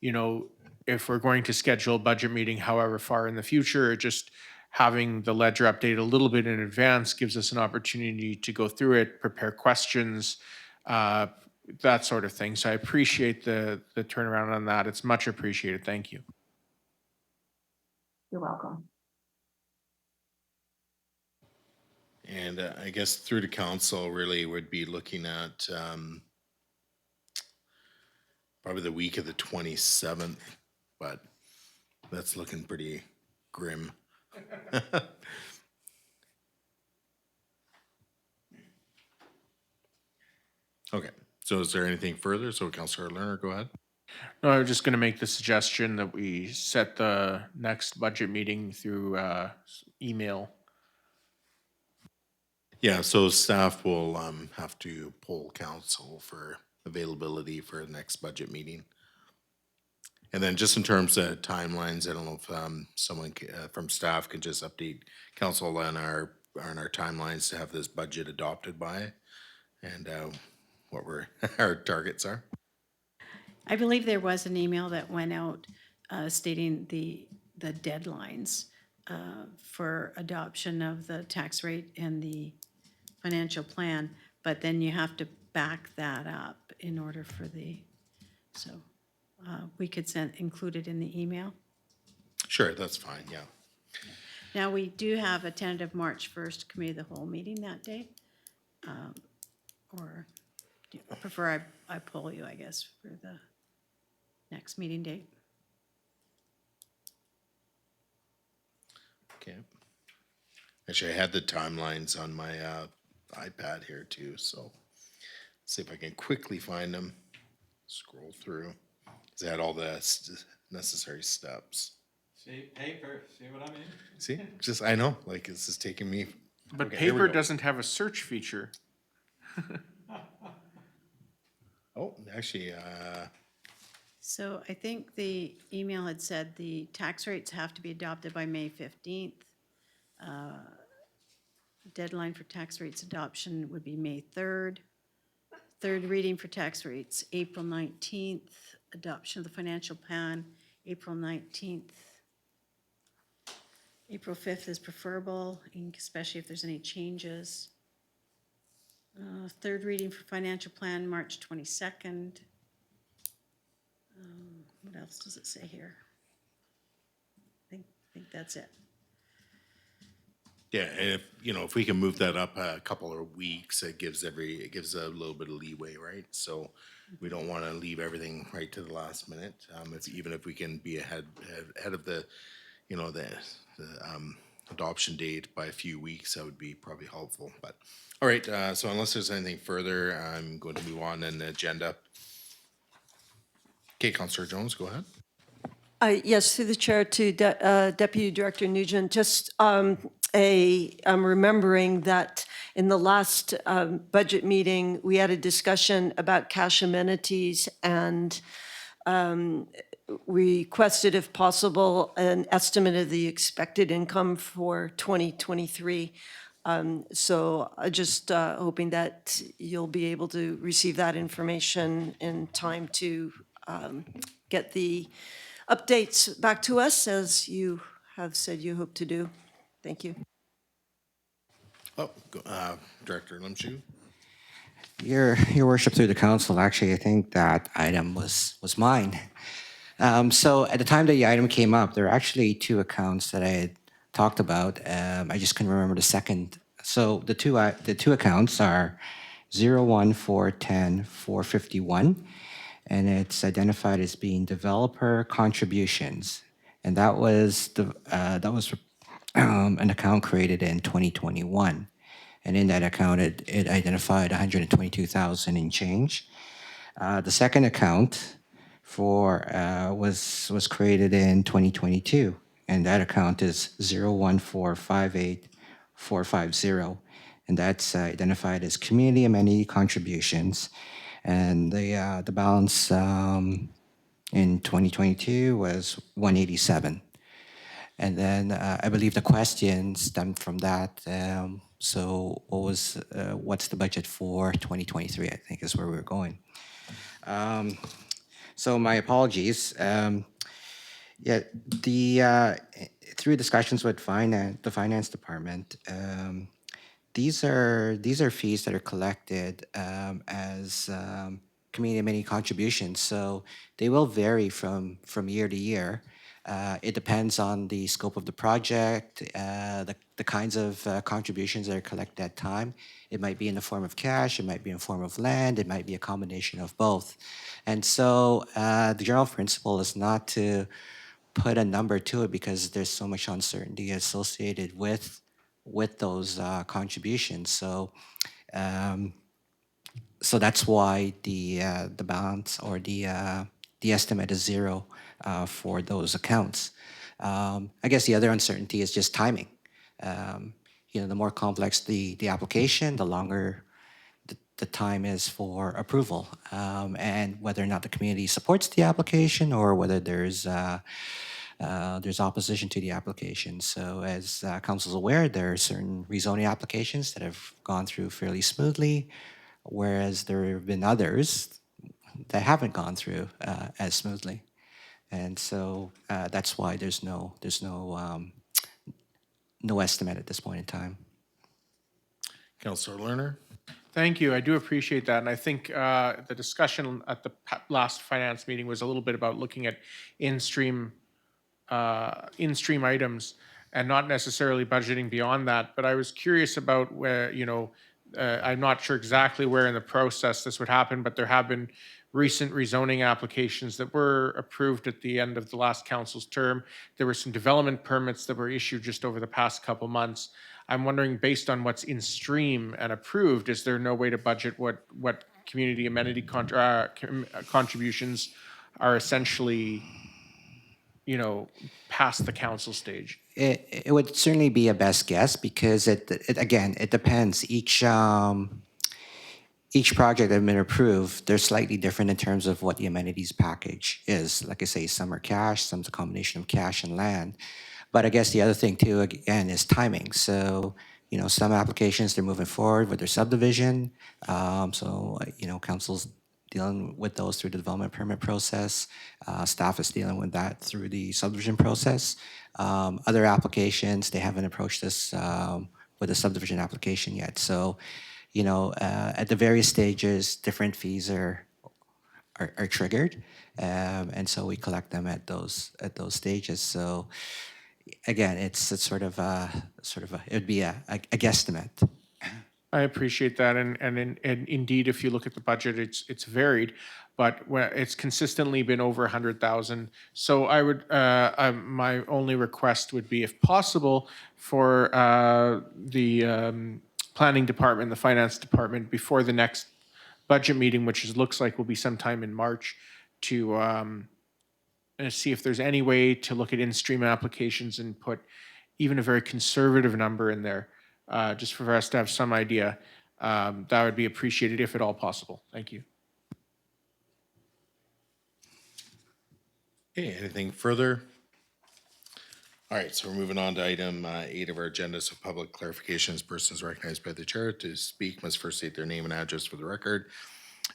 if we're going to schedule a budget meeting however far in the future, just having the ledger updated a little bit in advance gives us an opportunity to go through it, prepare questions, that sort of thing. So I appreciate the turnaround on that. It's much appreciated. Thank you. You're welcome. And I guess through the council really would be looking at probably the week of the 27th, but that's looking pretty grim. Okay, so is there anything further? So Councillor Lerner, go ahead. No, I was just going to make the suggestion that we set the next budget meeting through email. Yeah, so staff will have to poll council for availability for the next budget meeting. And then just in terms of timelines, I don't know if someone from staff can just update council on our timelines to have this budget adopted by, and what our targets are. I believe there was an email that went out stating the deadlines for adoption of the tax rate and the financial plan, but then you have to back that up in order for so we could include it in the email. Sure, that's fine, yeah. Now, we do have a tentative March 1st committee of the whole meeting that day. Or do you prefer I poll you, I guess, for the next meeting date? Okay. Actually, I had the timelines on my iPad here too, so see if I can quickly find them. Scroll through. They had all the necessary steps. See, paper, see what I mean? See, just I know, like this is taking me. But Okay, here we paper go. doesn't have a search feature. Oh, actually, So I think the email had said the tax rates have to be adopted by May 15th. Deadline for tax rates adoption would be May 3rd. Third reading for tax rates, April 19th. Adoption of the financial plan, April 19th. April 5th is preferable, especially if there's any changes. Third reading for financial plan, March 22nd. What else does it say here? I think that's it. yeah, and if we can move that up a couple of weeks, it gives a little bit of leeway, right? So we don't want to leave everything right to the last minute. Even if we can be ahead of the adoption date by a few weeks, that would be probably helpful. But all right, so unless there's anything further, I'm going to move on in the agenda. Okay, Councillor Jones, go ahead. Yes, through the chair to Deputy Director Nugent, just I'm remembering that in the last budget meeting, we had a discussion about cash amenities and requested, if possible, an estimate of the expected income for 2023. So just hoping that you'll be able to receive that information in time to get the updates back to us, as you have said you hope to do. Thank you. Director Limshu? Your worship, through the council, actually, I think that item was mine. So at the time that the item came up, there were actually two accounts that I had talked about. I just couldn't remember the second. So the two accounts are 01410-451, and it's identified as being developer contributions, and that was an account created in 2021. And in that account, it identified 122,000 in change. The second account was created in 2022, and that account is 01458-450, and that's identified as community amenity contributions. And the balance in 2022 was 187. And then I believe the question stemmed from that. So what's the budget for 2023, I think is where we're going. So my apologies. Yeah, through discussions with the finance department, these are fees that are collected as community many contributions. So they will vary from year to year. It depends on the scope of the project, the kinds of contributions that are collected at time. It might be in the form of cash, it might be in the form of land, it might be a combination of both. And so the general principle is not to put a number to it because there's so much uncertainty associated with those contributions. So that's why the balance or the estimate is zero for those accounts. I guess the other uncertainty is just timing. The more complex the application, the longer the time is for approval, and whether or not the community supports the application or whether there's opposition to the application. So as council's aware, there are certain rezoning applications that have gone through fairly smoothly, whereas there have been others that haven't gone through as smoothly. And so that's why there's no estimate at this point in time. Councillor Lerner? Thank you. I do appreciate that. And I think the discussion at the last finance meeting was a little bit about looking at in-stream items and not necessarily budgeting beyond that. But I was curious about where, I'm not sure exactly where in the process this would happen, but there have been recent rezoning applications that were approved at the end of the last council's term. There were some development permits that were issued just over the past couple months. I'm wondering, based on what's in stream and approved, is there no way to budget what community amenity contributions are essentially, past the council stage? It would certainly be a best guess because it depends. Each project that has been approved, they're slightly different in terms of what the amenities package is. Like I say, some are cash, some's a combination of cash and land. But I guess the other thing too, again, is timing. So, some applications, they're moving forward with their subdivision. Council's dealing with those through the development permit process. Staff is dealing with that through the subdivision process. Other applications, they haven't approached us with a subdivision application yet. So, at the various stages, different fees are triggered, and so we collect them at those stages. So, again, it's sort of it would be a guesstimate. I appreciate that, and indeed, if you look at the budget, it's varied, but it's consistently been over 100,000. So I would, my only request would be, if possible, for the planning department, the finance department, before the next budget meeting, which looks like will be sometime in March, to see if there's any way to look at in-stream applications and put even a very conservative number in there, just for us to have some idea. That would be appreciated if at all possible. Thank you. Okay, anything further? All right, so we're moving on to item 8 of our agenda. So public clarifications, persons recognized by the chair to speak must first state their name and address for the record.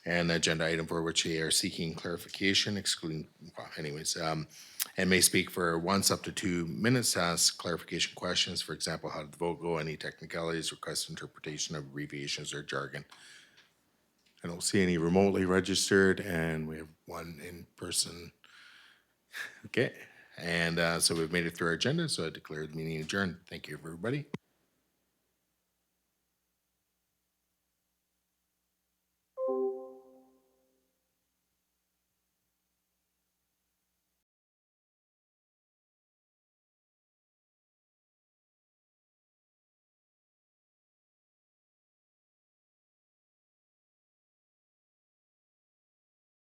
And agenda item for which they are seeking clarification, excluding, well, anyways, and may speak for once up to 2 minutes to ask clarification questions. For example, how did the vote go? Any technicalities, request interpretation of abbreviations or jargon. I don't see any remotely registered, and we have one in person. Okay, and so we've made it through our agenda, so I declare the meeting adjourned. Thank you, everybody.